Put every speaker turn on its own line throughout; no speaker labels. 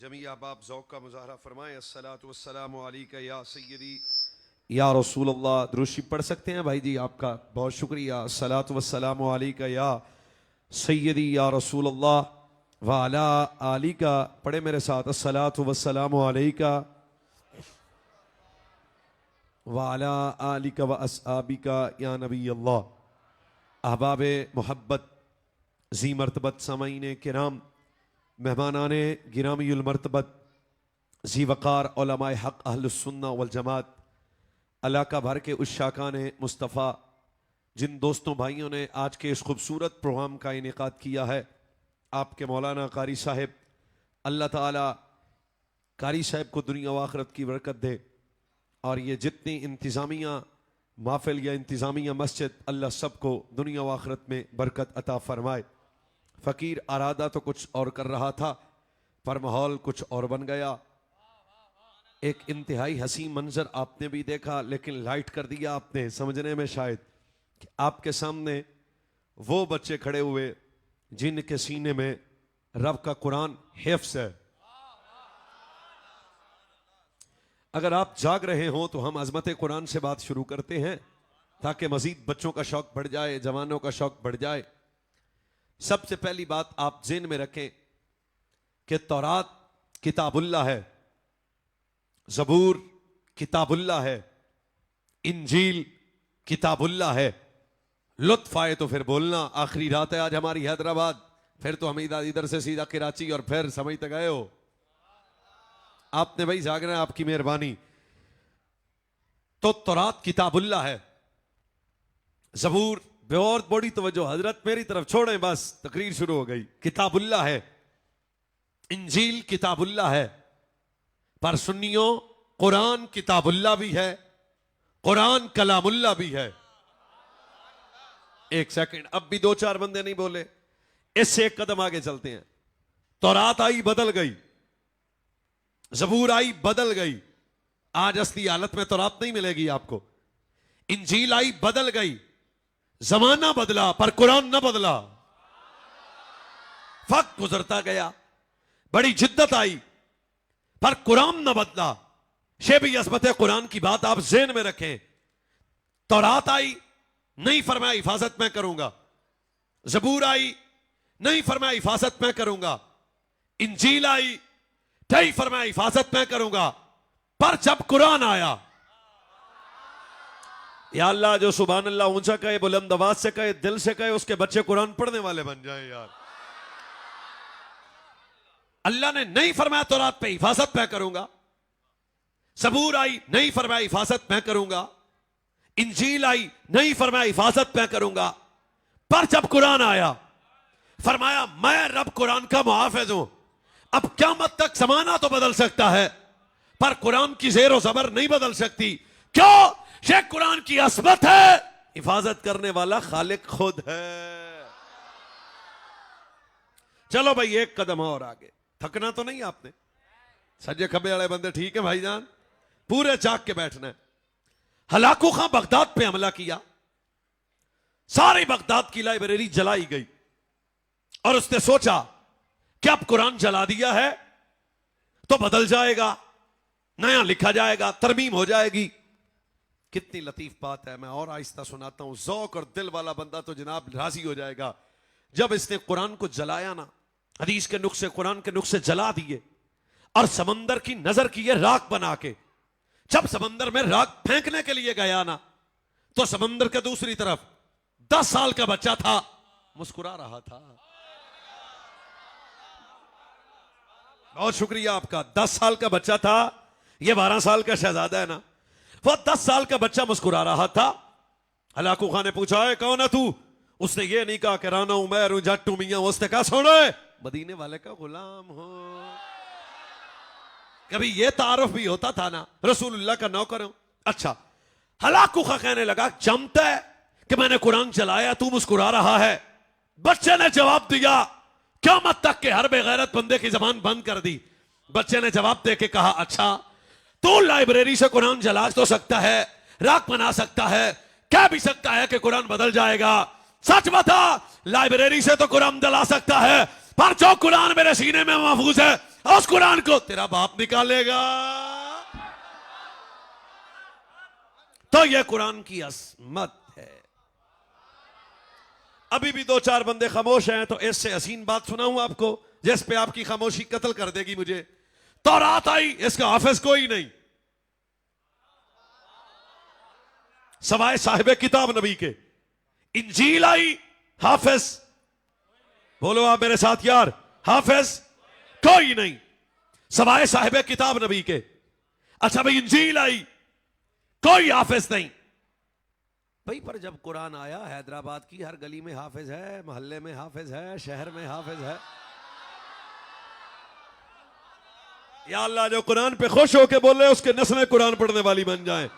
जमी आप ज़ौक़ का मुज़ाहरा फरमाएं। अस्सलातु वस्सलामु अलैका या सय्यदी या रसूल अल्लाह। दुरूशी पढ़ सकते हैं भाई जी, आपका बहुत शुक्रिया। अस्सलातु वस्सलामु अलैका या सय्यदी या रसूल अल्लाह व अला आलिका। पढ़े मेरे साथ, अस्सलातु वस्सलामु अलैका व अला आलिका व अस्हाबिका या नबी अल्लाह। अहबाब मोहब्बत जी मरतबत सामईन किराम, मेहमानाने गिरामीउल मरतबत जी वक़ार उलमाए हक़ अहलुस्सुन्ना वल जमात, इलाका भर के उस शाकाने मुस्तफ़ा, जिन दोस्तों भाइयों ने आज के इस खूबसूरत प्रोग्राम का इनेकाद किया है, आपके मौलाना कारी साहब, अल्लाह ताला कारी साहब को दुनिया व आखिरत की बरकत दे। और ये जितनी इंतज़ामिया महफ़िल या इंतज़ामिया मस्जिद, अल्लाह सबको दुनिया व आखिरत में बरकत अता फरमाए। फ़कीर अरादा तो कुछ और कर रहा था, पर माहौल कुछ और बन गया। एक इंतहाई हसी मंजर आपने भी देखा, लेकिन लाइट कर दिया आपने समझने में शायद कि आपके सामने वो बच्चे खड़े हुए जिनके सीने में रब का कुरान हिफ्ज़ है। अगर आप जाग रहे हो तो हम अजमत कुरान से बात शुरू करते हैं, ताकि मजीद बच्चों का शौक बढ़ जाए, जवानों का शौक बढ़ जाए। सबसे पहली बात आप ज़हन में रखें कि तौरात किताबुल्लाह है, ज़बूर किताबुल्लाह है, इंजील किताबुल्लाह है। लुत्फ आए तो फिर बोलना। आखिरी रात है आज हमारी हैदराबाद, फिर तो हम इधर से सीधा कराची और फिर समझते गए हो। आपने भाई जागना है, आपकी मेहरबानी। तो तौरात किताबुल्लाह है, ज़बूर बहुत बड़ी तवज्जो हजरत मेरी तरफ छोड़ें, बस तकरीर शुरू हो गई। किताबुल्लाह है, इंजील किताबुल्लाह है, पर सुन्नियों कुरान किताबुल्लाह भी है, कुरान कलामुल्लाह भी है। एक सेकंड, अब भी दो चार बंदे नहीं बोले, इससे एक कदम आगे चलते हैं। तौरात आई बदल गई, ज़बूर आई बदल गई। आज असली हालत में तौरात नहीं मिलेगी आपको। इंजील आई बदल गई, जमाना बदला पर कुरान न बदला। वक्त गुजरता गया, बड़ी जिद्दत आई, पर कुरान न बदला। शेबी असमत कुरान की बात आप ज़हन में रखें। तौरात आई, नहीं फरमाया हिफाजत मैं करूंगा। ज़बूर आई, नहीं फरमाया हिफाजत मैं करूंगा। इंजील आई, नहीं फरमाया हिफाजत मैं करूंगा। पर जब कुरान आया, या अल्लाह जो सुभान अल्लाह ऊंचा कहे, बुलंद आवाज से कहे, दिल से कहे, उसके बच्चे कुरान पढ़ने वाले बन जाएं यार। अल्लाह ने नहीं फरमाया तौरात पे हिफाजत मैं करूंगा। ज़बूर आई, नहीं फरमाया हिफाजत मैं करूंगा। इंजील आई, नहीं फरमाया हिफाजत मैं करूंगा। पर जब कुरान आया, फरमाया मैं रब कुरान का मुहाफिज हूं। अब क़यामत तक जमाना तो बदल सकता है, पर कुरान की ज़ेर और ज़बर नहीं बदल सकती। क्यों? शेख कुरान की असमत है, हिफाजत करने वाला खालिक खुद है। चलो भाई एक कदम और आगे। थकना तो नहीं आपने? सज्जे खबे वाले बंदे ठीक है भाईजान, पूरे जाग के बैठना है। हलाकू खां बगदाद पे हमला किया, सारी बगदाद की लाइब्रेरी जलाई गई, और उसने सोचा कि अब कुरान जला दिया है तो बदल जाएगा, नया लिखा जाएगा, तरमीम हो जाएगी। कितनी लतीफ बात है, मैं और आहिस्ता सुनाता हूं। ज़ौक़ और दिल वाला बंदा तो जनाब राजी हो जाएगा। जब इसने कुरान को जलाया ना, हदीस के नुक्से, कुरान के नुक्से जला दिए, और समंदर की नजर की ये राख बना के, जब समंदर में राख फेंकने के लिए गया ना, तो समंदर के दूसरी तरफ 10 साल का बच्चा था, मुस्कुरा रहा था। बहुत शुक्रिया आपका। 10 साल का बच्चा था, ये 12 साल का शहजादा है ना, वो 10 साल का बच्चा मुस्कुरा रहा था। हलाकू खान ने पूछा है कौन है तू? उसने ये नहीं कहा कि राना उमर हूं, जट्टू मियां। उसने कहा सुनो, मदीने वाले का गुलाम हो। कभी ये तारुफ भी होता था ना, रसूलुल्लाह का नौकर हूं। अच्छा, हलाकू खान कहने लगा जमता है कि मैंने कुरान चलाया, तू मुस्कुरा रहा है? बच्चे ने जवाब दिया, क़यामत तक के हर बेगैरत बंदे की जबान बंद कर दी। बच्चे ने जवाब दे के कहा अच्छा, तो लाइब्रेरी से कुरान जला तो सकता है, राख बना सकता है, कह भी सकता है कि कुरान बदल जाएगा। सच बता, लाइब्रेरी से तो कुरान जला सकता है, पर जो कुरान मेरे सीने में महफूज है, उस कुरान को तेरा बाप निकालेगा। तो यह कुरान की असमत है। अभी भी दो चार बंदे खामोश हैं, तो इससे हसीन बात सुनाऊं आपको जिस पे आपकी खामोशी कत्ल कर देगी मुझे। तो रात आई, इसका हाफिज कोई नहीं सवाए साहिब किताब नबी के। इंजील आई, हाफिज बोलो आप मेरे साथ यार, हाफिज कोई नहीं सवाए साहिब किताब नबी के। अच्छा भाई, इंजील आई, कोई हाफिज नहीं भाई। पर जब कुरान आया, हैदराबाद की हर गली में हाफिज है, मोहल्ले में हाफिज है, शहर में हाफिज है। या अल्लाह, जो कुरान पे खुश होके बोले उसके नस्लें कुरान पढ़ने वाली बन जाए।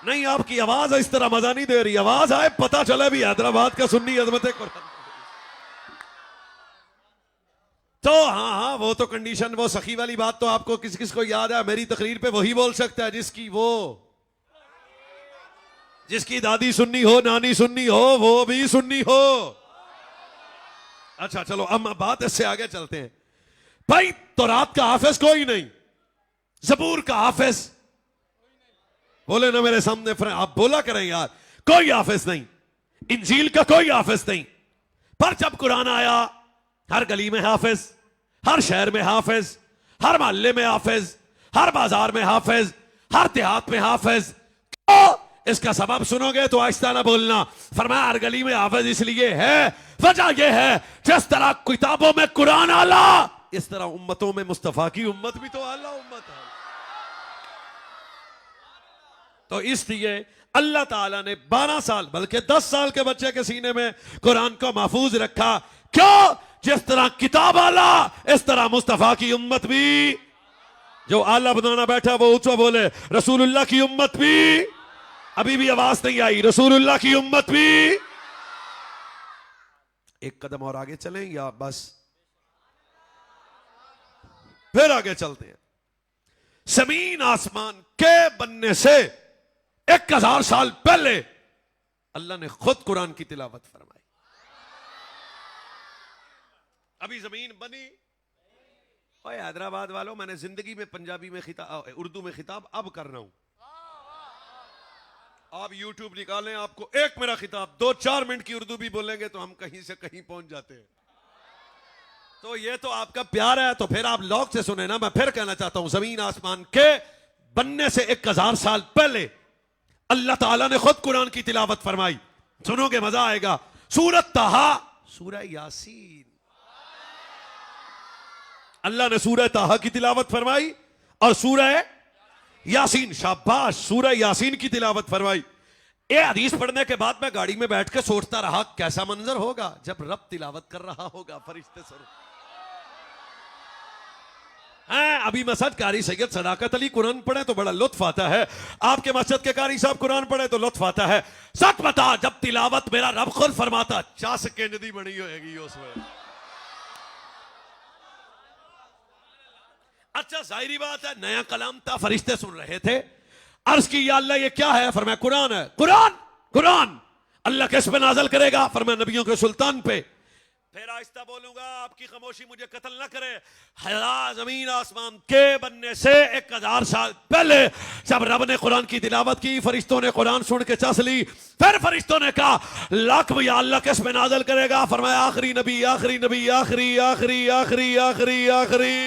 नहीं, आपकी आवाज इस तरह मजा नहीं दे रही। आवाज आए, पता चले भी हैदराबाद का सुन्नी अजमत कुरान। तो हाँ, वो तो कंडीशन, वो सखी वाली बात तो आपको किस किस को याद है? मेरी तकरीर पे वही बोल सकता है जिसकी दादी सुन्नी हो, नानी सुन्नी हो, वो भी सुन्नी हो। अच्छा चलो, अब बात इससे आगे चलते हैं भाई। तो रात का हाफिज कोई नहीं, जबूर का हाफिज बोले ना मेरे सामने, आप बोला करें यार, कोई हाफिज नहीं। इंजील का कोई हाफिज नहीं। पर जब कुरान आया, हर गली में हाफिज, हर शहर में हाफिज, हर मोहल्ले में हाफिज, हर बाजार में हाफिज, हर देहात में हाफिज। क्यों? इसका सबब सुनोगे तो आहिस्ता ना बोलना। फरमाया हर गली में हाफिज इसलिए है, वजह यह है जिस तरह किताबों में कुरान आला, इस तरह उम्मतों में मुस्तफा की उम्मत भी तो आला उम्मत है। तो इसलिए अल्लाह ताला ने 12 साल बल्कि 10 साल के बच्चे के सीने में कुरान को महफूज रखा। क्यों? जिस तरह किताब आला, इस तरह मुस्तफा की उम्मत भी। जो आला बनाना बैठा वो ऊंचा बोले, रसूलुल्लाह की उम्मत भी। अभी भी आवाज नहीं आई, रसूलुल्लाह की उम्मत भी। एक कदम और आगे चलें या बस? फिर आगे चलते हैं। जमीन आसमान के बनने से 1000 साल पहले अल्लाह ने खुद कुरान की तिलावत फरमाई। अभी जमीन बनी। ओए हैदराबाद वालों, मैंने जिंदगी में पंजाबी में खिताब, उर्दू में खिताब अब कर रहा हूं। आप YouTube निकालें, आपको एक मेरा खिताब 2-4 मिनट की उर्दू भी बोलेंगे तो हम कहीं से कहीं पहुंच जाते हैं। तो ये तो आपका प्यार है, तो फिर आप लौक से सुने ना। मैं फिर कहना चाहता हूं, जमीन आसमान के बनने से 1000 साल पहले अल्लाह ताला ने खुद कुरान की तिलावत फरमाई। सुनोगे मजा आएगा। सूरत ताहा, सूरह यासीन, अल्लाह ने सूरह ताहा की तिलावत फरमाई और सूरह यासीन, शाबाश, सूरह यासीन की तिलावत फरमाई। ये हदीस पढ़ने के बाद मैं गाड़ी में बैठ के सोचता रहा, कैसा मंजर होगा जब रब तिलावत कर रहा होगा, फरिश्ते सुनो। अभी मस्जिद कारी सैयद सदाकत अली कुरान पढ़े तो बड़ा लुत्फ आता है। आपके मस्जिद के कारी साहब कुरान पढ़े तो लुत्फ आता है। सच बता, जब तिलावत मेरा रब खुद फरमाता, 4 सेकंड दी बनी होगी उसमें। अच्छा, जाहिरी बात है, नया कलाम था, फरिश्ते सुन रहे थे। अर्ज की, या अल्लाह ये क्या है? फरमाया कुरान है। कुरान कुरान अल्लाह किस पे नाजल करेगा? फरमाया नबियों के सुल्तान पे। फिर आहिस्ता बोलूंगा, आपकी खामोशी मुझे कत्ल ना करे। जमीन आसमान के बनने से 1000 साल पहले जब रब ने कुरान की तिलावत की, फरिश्तों ने कुरान सुन के चस ली। फिर फरिश्तों ने कहा, लाख या अल्लाह किस पे नाजल करेगा? फरमाया आखिरी नबी, आखिरी नबी, आखिरी आखिरी आखिरी आखिरी आखिरी।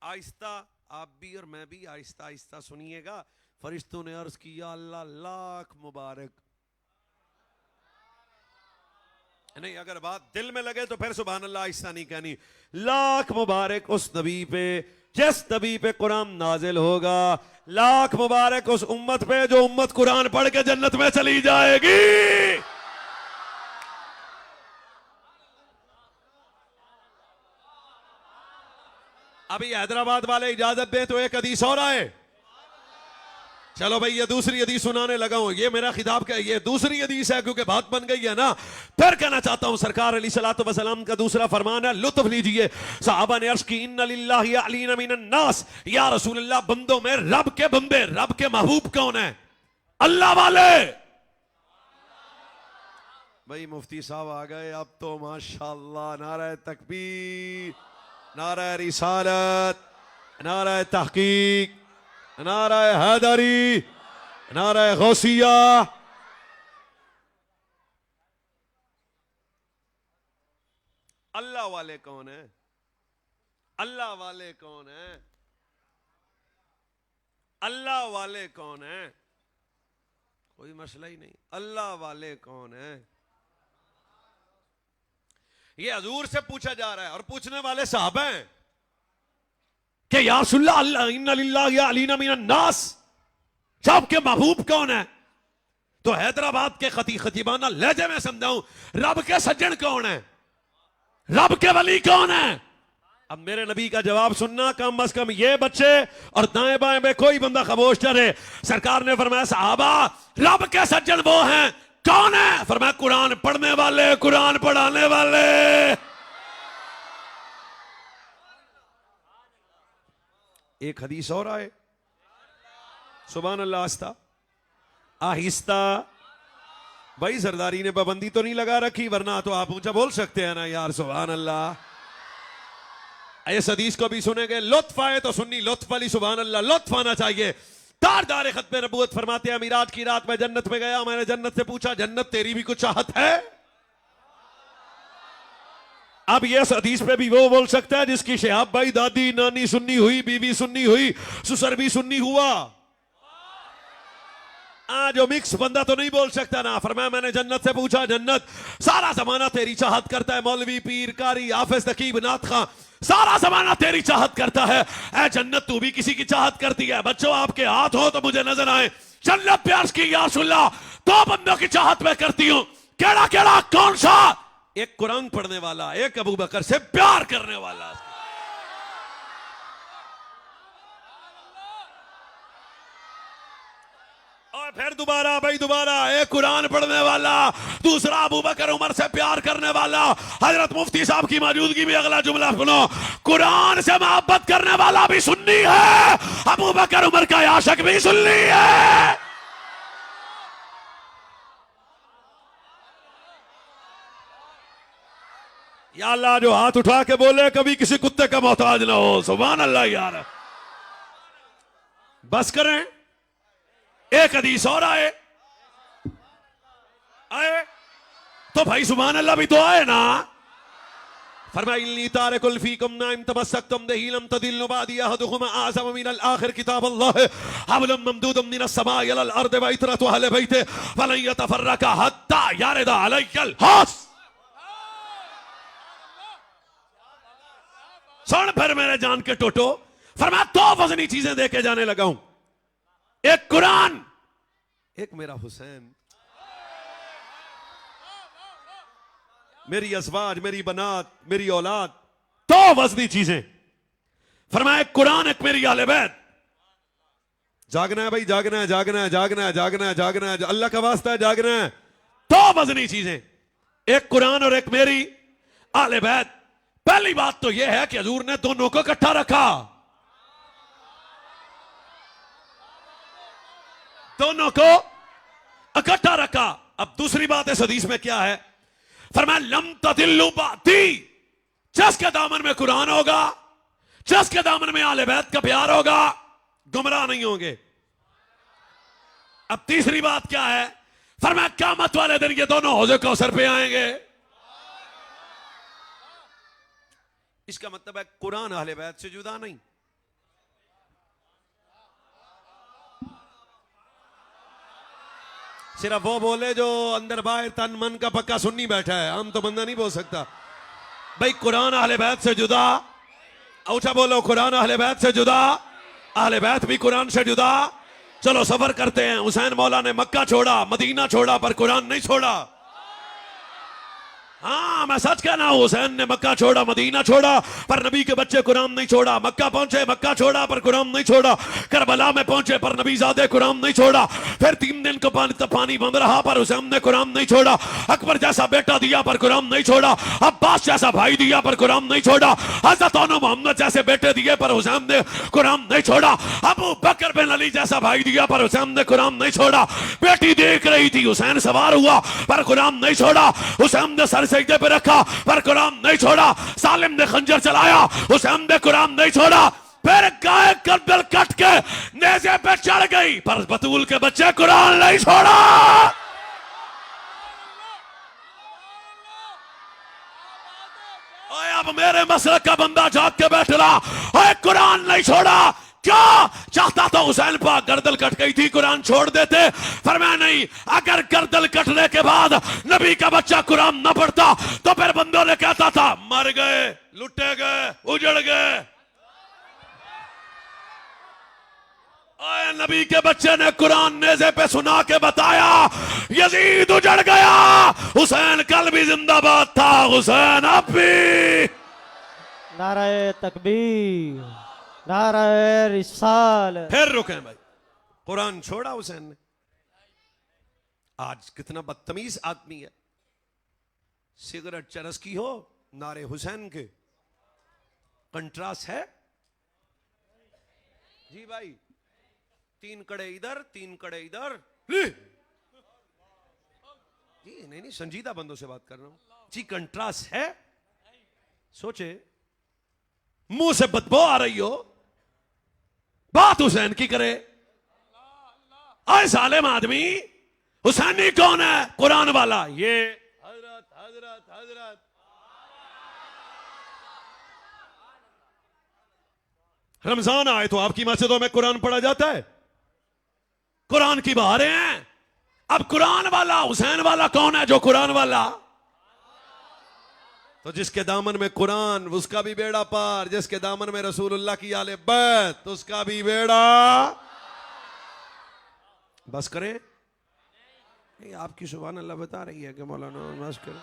आहिस्ता, आप भी और मैं भी आहिस्ता आहिस्ता सुनिएगा। फरिश्तों ने अर्ज किया अल्लाह लाख मुबारक। नहीं, अगर बात दिल में लगे तो फिर सुभान अल्लाह आहिस्ता नहीं कहनी। लाख मुबारक उस नबी पे जिस नबी पे कुरान नाजिल होगा, लाख मुबारक उस उम्मत पे जो उम्मत कुरान पढ़ के जन्नत में चली जाएगी। अभी हैदराबाद वाले इजाजत दें तो एक हदीस और आए। चलो भाई, ये दूसरी हदीस सुनाने लगा हूं। ये मेरा खिताब का ये दूसरी हदीस है, क्योंकि बात बन गई है ना। फिर कहना चाहता हूं, सरकार अलैहिस्सलातु वस्सलाम का दूसरा फरमान है, लुत्फ लीजिए। सहाबा ने अर्ज की इन्ना लिल्लाहि अलीना मिनन नास, या रसूलल्लाह बंदों में रब के बंदे, रब के महबूब कौन है? अल्लाह वाले। भाई मुफ्ती साहब आ गए अब तो, माशाअल्लाह। नारा तकबीर, नारा रिसालत, नारा तहकीक, नारा हैदरी, नारा गौसिया। अल्लाह वाले कौन है? अल्लाह वाले कौन है? अल्लाह वाले कौन है? कोई मसला ही नहीं। अल्लाह वाले कौन है? ये हजूर से पूछा जा रहा है और पूछने वाले साहब हैं कि या रसूलल्लाह अल्लाह इन्ना लिल्लाहि अलीना मिनन नास, सब के महबूब कौन है? तो हैदराबाद के खतीबाना लहजे में समझाऊं, रब के सज्जन कौन है? रब के वली कौन है? अब मेरे नबी का जवाब सुनना, कम अज कम ये बच्चे और दाएं बाएं में कोई बंदा खामोश चले। सरकार ने फरमाया साहबा रब के सज्जन वो हैं, कौन है? फरमाया कुरान पढ़ने वाले, कुरान पढ़ाने वाले। एक हदीस और आए, सुभान अल्लाह। आहिस्ता आहिस्ता। भाई सरदारी ने पाबंदी तो नहीं लगा रखी, वरना तो आप ऊंचा बोल सकते हैं ना यार, सुभान अल्लाह। इस हदीस को भी सुनेंगे, लुत्फ आए तो सुन्नी लुत्फ वाली, सुभान अल्लाह, लुत्फ आना चाहिए। तारदार खत्म नबूवत फरमाते हैं, मिराज की रात में जन्नत में गया, मैंने जन्नत से पूछा जन्नत तेरी भी कुछ चाहत है? अब ये हदीस पे भी वो बोल सकता है जिसकी शहाब भाई दादी नानी सुन्नी हुई, बीवी सुन्नी हुई, ससुर भी सुन्नी हुआ। जो मिक्स बंदा तो नहीं बोल सकता ना। फरमाया मैंने जन्नत से पूछा, जन्नत सारा जमाना तेरी चाहत करता है, मौलवी पीर कारी हाफिज नकीब नात खां सारा जमाना तेरी चाहत करता है। ऐ जन्नत तू भी किसी की चाहत करती है? बच्चों आपके हाथ हो तो मुझे नजर आए। जन्नत प्यार की या रसूलल्लाह दो बंदों की चाहत में करती हूं। केड़ा केड़ा? कौन सा? एक कुरान पढ़ने वाला, एक अबू बकर से प्यार करने वाला। और फिर दोबारा भाई दोबारा, एक कुरान पढ़ने वाला, दूसरा अबू बकर उमर से प्यार करने वाला। हजरत मुफ्ती साहब की मौजूदगी में अगला जुमला सुनो, कुरान से मोहब्बत करने वाला भी सुन्नी है, अबू बकर उमर का आशिक भी सुन्नी है। या अल्लाह जो हाथ उठा के बोले कभी किसी कुत्ते का मोहताज ना हो, सुभान अल्लाह। यार बस करें, एक हदीस और आए तो भाई सुभान अल्लाह भी तो आए ना। फरमाया इन्नी तारिकुल फीकुम मा इन तमस्सक्तुम बिही लम तदिल्लु बादी अहदुकुम आज़म मिन अल आखिर किताब अल्लाह हबलुम ममदूदुम मिन अस्समाइ इला अल अर्द व इतरतु अहल बैति फलन यतफर्रका हत्ता यारिदा अलैयल हौस। सुन फिर मेरे जान के टोटो, फरमाया दो वजनी चीजें देके जाने लगा हूं, एक कुरान, एक मेरा हुसैन। मेरी अज़वाज, मेरी बनात, मेरी औलाद, दो वजनी चीजें। फरमाया एक कुरान, एक मेरी आले बैत। जागना है भाई, जागना है, जागना है, जागना है, जागना है, जागना है, अल्लाह का वास्ता है, जागना है। दो वजनी चीजें, एक कुरान और एक मेरी आले बैत। पहली बात तो यह है कि हजूर ने दोनों को इकट्ठा रखा, दोनों को इकट्ठा रखा। अब दूसरी बात इस हदीस में क्या है? फरमाया लम तदिल्लु बादी, जिसके दामन में कुरान होगा, जिसके दामन में आले बैत का प्यार होगा, गुमराह नहीं होंगे। अब तीसरी बात क्या है? फरमाया क़यामत वाले दिन ये दोनों हौज़े कौसर पे आएंगे। इसका मतलब है कुरान अहले बैत से जुदा नहीं। सिर्फ वो बोले जो अंदर बाहर तन मन का पक्का सुन्नी बैठा है, आम तो बंदा नहीं बोल सकता। भाई कुरान अहले बैत से जुदा, ऊंचा बोलो, कुरान अहले बैत से जुदा, अहले बैत भी कुरान से जुदा। चलो सफर करते हैं। हुसैन मौला ने मक्का छोड़ा, मदीना छोड़ा, पर कुरान नहीं छोड़ा। हाँ, मैं सच कहना हूं, हुसैन ने मक्का छोड़ा, मदीना छोड़ा, पर नबी के बच्चे कुरान नहीं छोड़ा। मक्का पहुंचे, मक्का छोड़ा, पर कुरान नहीं छोड़ा। करबला में पहुंचे, पर नबी ज़ादे कुरान नहीं छोड़ा। फिर 3 दिन को पानी बंद रहा, पर हुसैन ने कुरान नहीं छोड़ा। अकबर जैसा बेटा दिया, पर कुरान नहीं छोड़ा। अब्बास जैसा भाई दिया, पर कुरान नहीं छोड़ा। हजरत मोहम्मद जैसे बेटे दिए, पर हुसैन ने कुरान नहीं छोड़ा। अबू बकर बिन अली जैसा भाई दिया, पर हुसैन ने कुरान नहीं छोड़ा। बेटी देख रही थी, हुसैन सवार हुआ, पर कुरान नहीं छोड़ा। हुसैन ने सर सजदे पे रखा, पर कुरान नहीं छोड़ा। सालिम ने खंजर चलाया, हुसैन ने कुरान नहीं छोड़ा। फिर गाय गर्दन कट के नेज़े पे चढ़ गई, पर बतूल के बच्चे कुरान नहीं छोड़ा। ओए अब मेरे मसलक का बंदा जाग के बैठ रहा, ओए कुरान नहीं छोड़ा। क्या चाहता था हुसैन पाक? गर्दन कट गई थी, कुरान छोड़ देते। फरमाया नहीं, अगर गर्दन कटने के बाद नबी का बच्चा कुरान न पढ़ता तो फिर बंदों ने कहता था मर गए, लुटे गए, उजड़ गए। नबी के बच्चे ने कुरान नेज़े पे सुना के बताया, यजीद उजड़ गया, हुसैन कल भी जिंदाबाद था, हुसैन अब भी।
नारे तकबीर, नारे रिसाल।
फिर रुके भाई, कुरान छोड़ा हुसैन ने। आज कितना बदतमीज आदमी है। सिगरेट चरस की हो, नारे हुसैन के कंट्रास्ट है जी भाई। 3 कड़े इधर, 3 कड़े इधर। जी नहीं, संजीदा बंदों से बात कर रहा हूं जी। कंट्रास्ट है। सोचे, मुंह से बदबू आ रही हो, बात हुसैन की करे। आए सालेम आदमी, हुसैनी कौन है? कुरान वाला। ये हजरत हजरत हजरत रमजान आए तो आपकी मस्जिदों में कुरान पढ़ा जाता है, कुरान की बहारें हैं। अब कुरान वाला, हुसैन वाला कौन है? जो कुरान वाला। तो जिसके दामन में कुरान, उसका भी बेड़ा पार। जिसके दामन में रसूलुल्लाह की आले बैत, उसका भी बेड़ा। बस करें? नहीं, आपकी सुभान अल्लाह बता रही है कि मौलाना बस करें।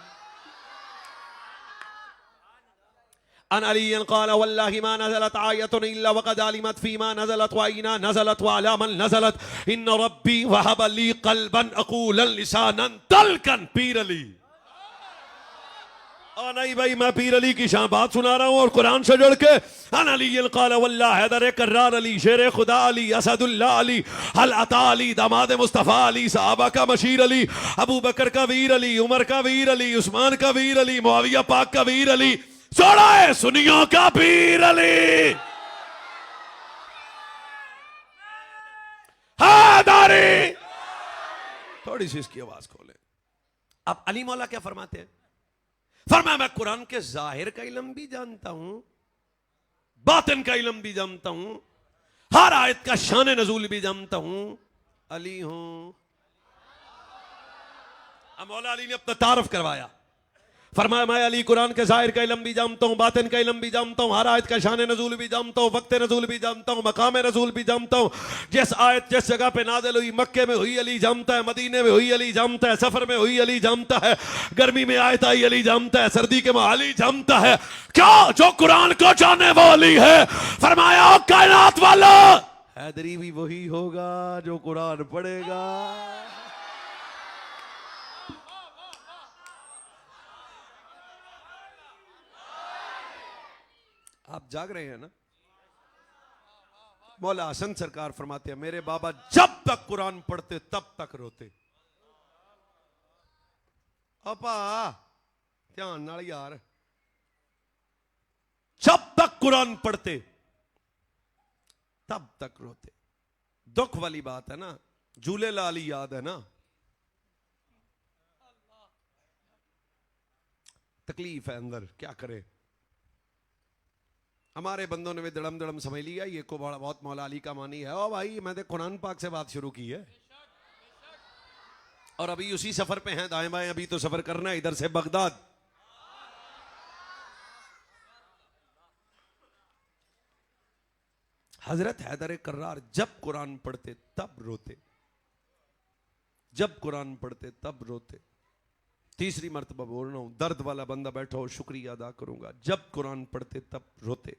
अन अली क़ाल वल्लाहि मा नज़लत आयतुन इल्ला वक़द अलिमत फ़ीमा नज़लत व अयना नज़लत व अला मन नज़लत इन्न रब्बी वहब ली क़ल्बन अक़ूलन लिसानन तलकन। पीर अली। नहीं भाई, मैं पीर अली की शान बात सुना रहा हूं और कुरान से जुड़ के। अन अली क़ाल वल्लाह हैदर कर्रार अली, शेर खुदा अली, असदुल्लाह अली, हल अता अली, दामाद मुस्तफ़ा अली, सहाबा का मशीर अली, अबू बकर का वीर अली, उमर का वीर अली, उस्मान का वीर अली, मुआविया पाक का वीर अली, छोड़ा है सुनियों का पीर अली। हैदरी। थोड़ी सी इसकी आवाज खोले। अब अली मौला क्या फरमाते हैं? फरमाया, मैं कुरान के जाहिर का इल्म भी जानता हूं, बातिन का इल्म भी जानता हूं, हर आयत का शान नजूल भी जानता हूं। अली हूं। अब मौला अली ने अपना तारफ करवाया। फरमाया, मैं अली कुरान के जाहिर का इल्म भी जानता हूं, बातिन का इल्म भी जानता हूं, हर आयत का शान नजूल भी जानता हूं, वक्त नजूल भी जानता हूं, मकाम नजूल भी जानता हूं। जिस आयत जिस जगह पे नाज़िल हुई, मक्के में हुई अली जानता है, मदीने में हुई अली जानता है, सफर में हुई अली जानता है, गर्मी में आयत आई अली जानता है, सर्दी के में अली जानता है। क्या जो कुरान को जाने वो अली है? फरमाया, कायनात वाला हैदरी भी वही होगा जो कुरान पढ़ेगा। आप जाग रहे हैं ना? मौला हसन सरकार फरमाते हैं, मेरे बाबा जब तक कुरान पढ़ते तब तक रोते। अपा ध्यान नाल यार, जब तक कुरान पढ़ते तब तक रोते। दुख वाली बात है ना, झूले लाली याद है ना, तकलीफ है अंदर, क्या करे। हमारे बंदों ने भी दड़म दड़म समझ लिया ये को बहुत मौला अली का मानी है। ओ भाई, मैंने कुरान पाक से बात शुरू की है। और अभी उसी सफर पे हैं, दाएं बाएं अभी तो सफर करना है, इधर से बगदाद। हजरत हैदर कर्रार जब कुरान पढ़ते तब रोते, जब कुरान पढ़ते तब रोते। तीसरी मर्तबा बोल रहा हूं, दर्द वाला बंदा बैठा हो शुक्रिया अदा करूंगा, जब कुरान पढ़ते तब रोते।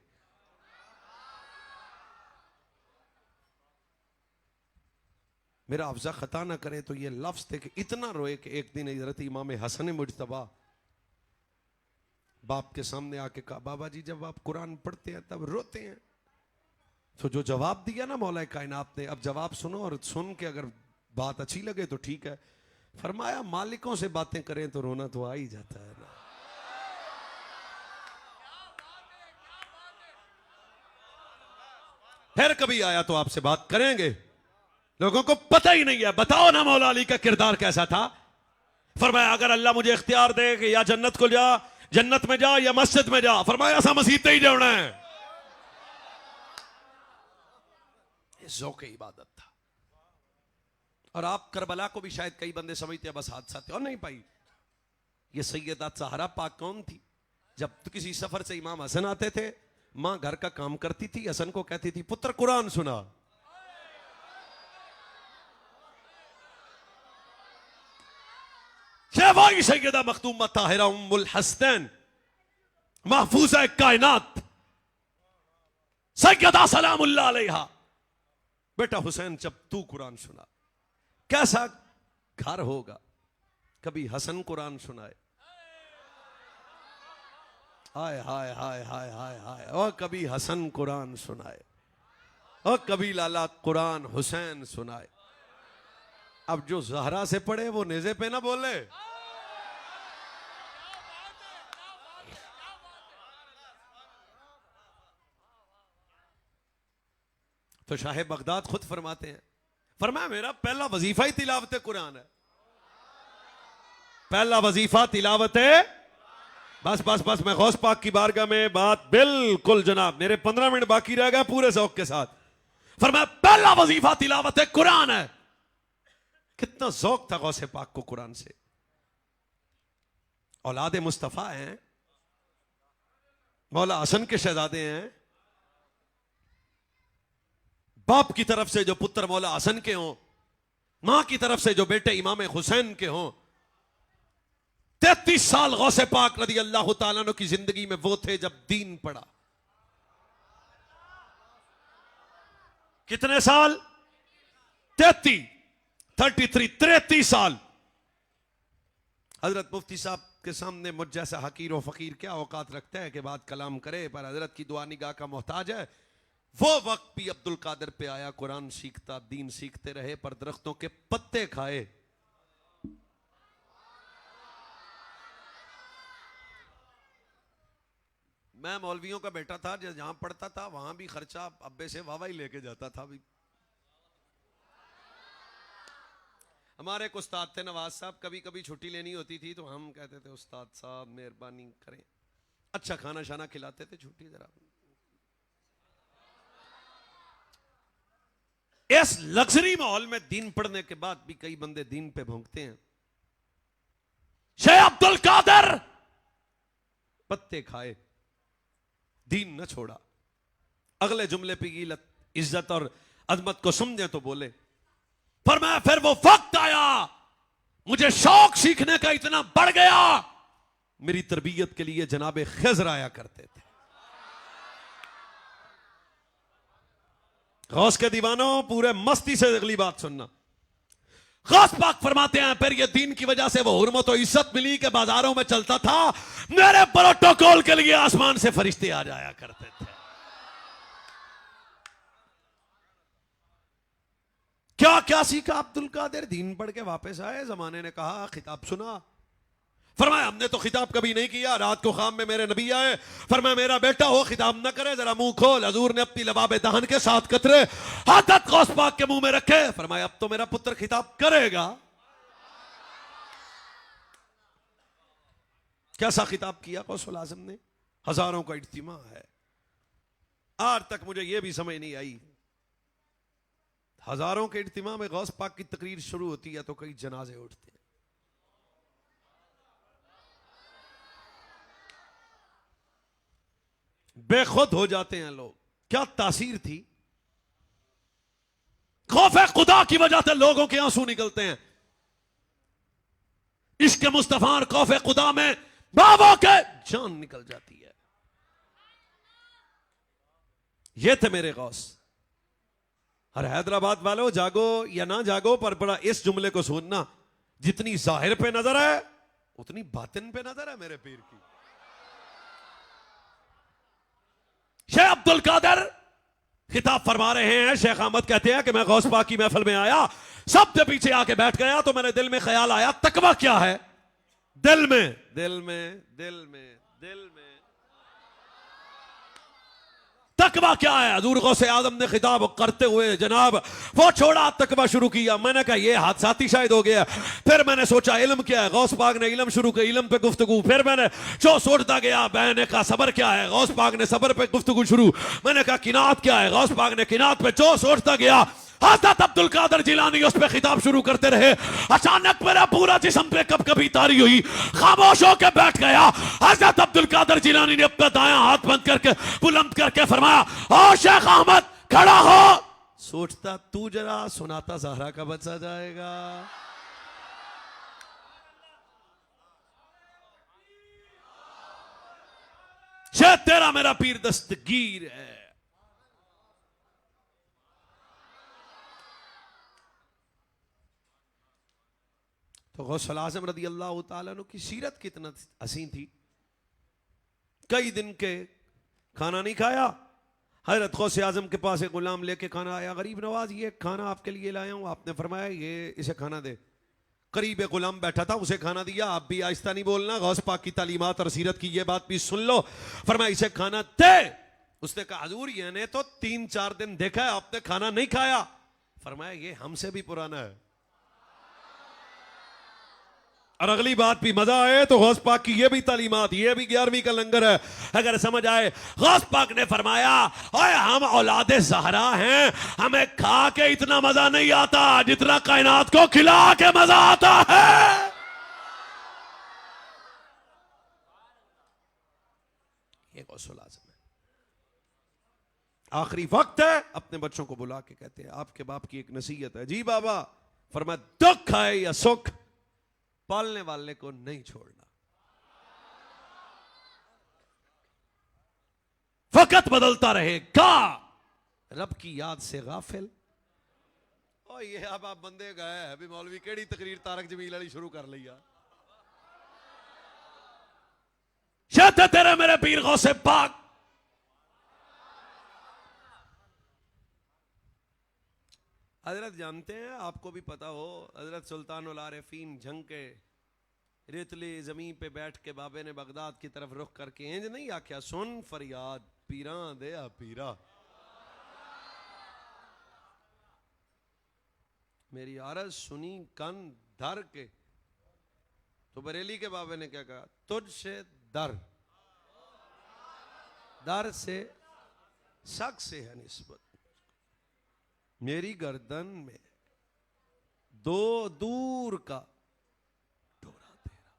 मेरा अफजा खता ना करे तो ये लफ्ज थे कि इतना रोए कि एक दिन हजरत इमाम हसन मुजतबा बाप के सामने आके कहा, बाबा जी जब आप कुरान पढ़ते हैं तब रोते हैं। तो जो जवाब दिया ना मौला कायनात ने, अब जवाब सुनो और सुन के अगर बात अच्छी लगे तो ठीक है। फरमाया मालिकों से बातें करें तो रोना तो आ ही जाता है ना। फिर कभी आया तो आपसे बात करेंगे, लोगों को पता ही नहीं है। बताओ ना मौला अली का किरदार कैसा था। फरमाया अगर अल्लाह मुझे इख्तियार दे कि या जन्नत को जा, जन्नत में जा या मस्जिद में जा, फरमाया ऐसा मस्जिद ही जाना है। ये ज़ौक़ इबादत था। और आप करबला को भी शायद कई बंदे समझते हैं बस हादसा थे, और नहीं पाई। ये सैयदा ज़हरा पाक कौन थी? जब तो किसी सफर से इमाम हसन आते थे, मां घर का काम करती थी, हसन को कहती थी पुत्र कुरान सुना। वही सैयदा मखदूमा ताहिरा उम्मुल हसनैन महफूजा कायनात सैयदा सलामुल्लाह अलैहा, बेटा हुसैन जब तू कुरान सुना कैसा घर होगा। कभी हसन कुरान सुनाए, हाय हाय हाय हाय हाय हाय, और कभी हसन कुरान सुनाए, और कभी लाला कुरान हुसैन सुनाए। अब जो ज़हरा से पढ़े वो नेज़े पे ना बोले। तो शाह बगदाद खुद फरमाते हैं, फरमाया मेरा पहला वजीफा ही तिलावत कुरान है। पहला वजीफा तिलावत है। बस बस बस, मैं गौस पाक की बारगाह में बात बिल्कुल जनाब, मेरे 15 मिनट बाकी रह गए पूरे ज़ौक़ के साथ। फरमाया पहला वजीफा तिलावत है कुरान है। कितना ज़ौक़ था गौसे पाक को कुरान से। औलाद मुस्तफ़ा हैं, मौला हसन के शहजादे हैं। बाप की तरफ से जो पुत्र मौला हसन के हों, मां की तरफ से जो बेटे इमाम हुसैन के हों। 33 साल गौसे पाक रज़ी अल्लाह तआला अन्हु की जिंदगी में वो थे जब दीन पड़ा। कितने साल? 33 साल। हजरत मुफ्ती साहब के सामने मुझ जैसा हकीर व फकीर क्या औकात रखता है कि बात कलाम करे, पर हजरत की दुआ निगाह का मोहताज है। वो वक्त भी अब्दुल कादिर पे आया, कुरान सीखता, दीन सीखते रहे, पर दरख्तों के पत्ते खाए। मैं मौलवियों का बेटा था, जहां पढ़ता था वहां भी खर्चा अब्बे से वावा ही लेके जाता था। भी हमारे एक उस्ताद थे नवाज साहब, कभी कभी छुट्टी लेनी होती थी तो हम कहते थे उस्ताद साहब मेहरबानी करें, अच्छा खाना शाना खिलाते थे, छुट्टी जरा। इस लग्जरी माहौल में दीन पढ़ने के बाद भी कई बंदे दीन पे भोंकते हैं। शेख अब्दुल कादिर पत्ते खाए, दीन न छोड़ा। अगले जुमले पे गिलत इज्जत और अजमत को समझे तो बोले, फरमाया फिर वो वक्त आया, मुझे शौक सीखने का इतना बढ़ गया, मेरी तरबियत के लिए जनाबे खिज़र आया करते थे। गौस के दीवानों पूरे मस्ती से अगली बात सुनना। गौस पाक फरमाते हैं फिर ये दीन की वजह से वो हुर्मत और इज्जत मिली कि बाजारों में चलता था, मेरे प्रोटोकॉल के लिए आसमान से फरिश्ते आ जाया करते थे। क्या क्या सीखा अब्दुल कादिर? दीन पढ़ के वापस आए, जमाने ने कहा खिताब सुना। फरमाया हमने तो खिताब कभी नहीं किया, रात को ख्वाब में मेरे नबी आए, फरमाया मेरा बेटा हो खिताब न करे, जरा मुंह खोल। हजूर ने अपनी लबाब दहन के 7 कतरे हाथत गौस पाक के मुंह में रखे, फरमाया अब तो मेरा पुत्र खिताब करेगा। कैसा खिताब किया गौसुल आजम ने? हजारों का इज्तिमा है। आज तक मुझे यह भी समझ नहीं आई हजारों के इज्तिमा में गौस पाक की तकरीर शुरू होती है तो कई जनाजे उठते हैं। बेखुद हो जाते हैं लोग। क्या तासीर थी, खौफ खुदा की वजह से लोगों के आंसू निकलते हैं। इश्क मुस्तफा और खौफ खुदा में बाबों के जान निकल जाती है। ये थे मेरे गौस। और हैदराबाद वालों, जागो या ना जागो, पर बड़ा इस जुमले को सुनना, जितनी जाहिर पे नजर है उतनी बातिन पे नजर है मेरे पीर की। शेख अब्दुल कादर खिताब फरमा रहे हैं। शेख अहमद कहते हैं कि मैं गौस पाक की महफिल में आया, सबसे पीछे आके बैठ गया तो मेरे दिल में ख्याल आया, तकवा क्या है? दिल में दिल में दिल में दिल में तकवा क्या है? हजूर गौसे आजम ने खिताब करते हुए जनाब वो छोड़ा, तकवा शुरू किया। मैंने कहा ये हादसाती शायद हो गया। फिर मैंने सोचा इल्म क्या है? गौस पाक ने इल्म शुरू किया, इल्म पे गुफ्तगू। फिर मैंने जो सोचता गया, मैंने कहा सबर क्या है? गौस पाक ने सबर पे गुफ्तगू शुरू। मैंने कहा किनात क्या है? गौस पाक ने किनात पे। जो सोचता गया, हज़रत अब्दुल कादर जिलानी उस पे खिताब शुरू करते रहे। अचानक मेरा पूरा जिस्म पे कब कभी तारी हुई, खामोश होकर बैठ गया। हज़रत अब्दुल कादर जिलानी ने अपना दायां हाथ बंद करके बुलंद करके फरमाया, ओ शेख अहमद खड़ा हो। सोचता तू जरा सुनाता ज़हरा का बच्चा जाएगा। शायद तेरा मेरा पीर दस्तगीर है। तो गौसुल आज़म रदी अल्लाह तआला अन्हु की सीरत कितना हसीन थी। कई दिन के खाना नहीं खाया। हजरत गौसे आज़म के पास एक गुलाम लेके खाना आया, गरीब नवाज ये खाना आपके लिए लाया हूं। आपने फरमाया ये इसे खाना दे। करीब एक गुलाम बैठा था, उसे खाना दिया। आप भी आहिस्ता नहीं बोलना, गौस पाक की तालीमात और सीरत की ये बात भी सुन लो। फरमाया इसे खाना दे। उसने कहा हजूर ये तो 3-4 दिन देखा है आपने खाना नहीं खाया। फरमाया ये हमसे भी पुराना है। और अगली बात भी मजा आए तो गौस पाक की ये भी तालीमात, ये भी 11वीं का लंगर है अगर समझ आए। गौस पाक ने फरमाया ओए हम औलादे ज़हरा हैं, हमें खा के इतना मजा नहीं आता जितना कायनात को खिला के मजा आता है। ये गौसुल आज़म है। आखिरी वक्त है, अपने बच्चों को बुला के कहते हैं आपके बाप की एक नसीहत है। जी बाबा। फरमाया दुख है या सुख, पालने वाले को नहीं छोड़ना। वक्त बदलता रहेगा, रब की याद से गाफिल। ओ ये अब आप बंदे गए अभी मौलवी केड़ी तकरीर तारक जमील वाली शुरू कर लिया। शायद तेरे मेरे पीर गौसे पाक। हजरत जानते हैं, आपको भी पता हो, हजरत सुल्तानुल आरिफीन जंग के रेतले जमीन पे बैठ के बाबे ने बगदाद की तरफ रुख करके इंज नहीं आख्या, सुन फरियाद पीरा दे आ पीरा। मेरी आरज़ सुनी कन धर के। तो बरेली के बाबे ने क्या कहा, तुझसे दर, दर से शक से है निस्बत, मेरी गर्दन में दो दूर का डोरा तेरा।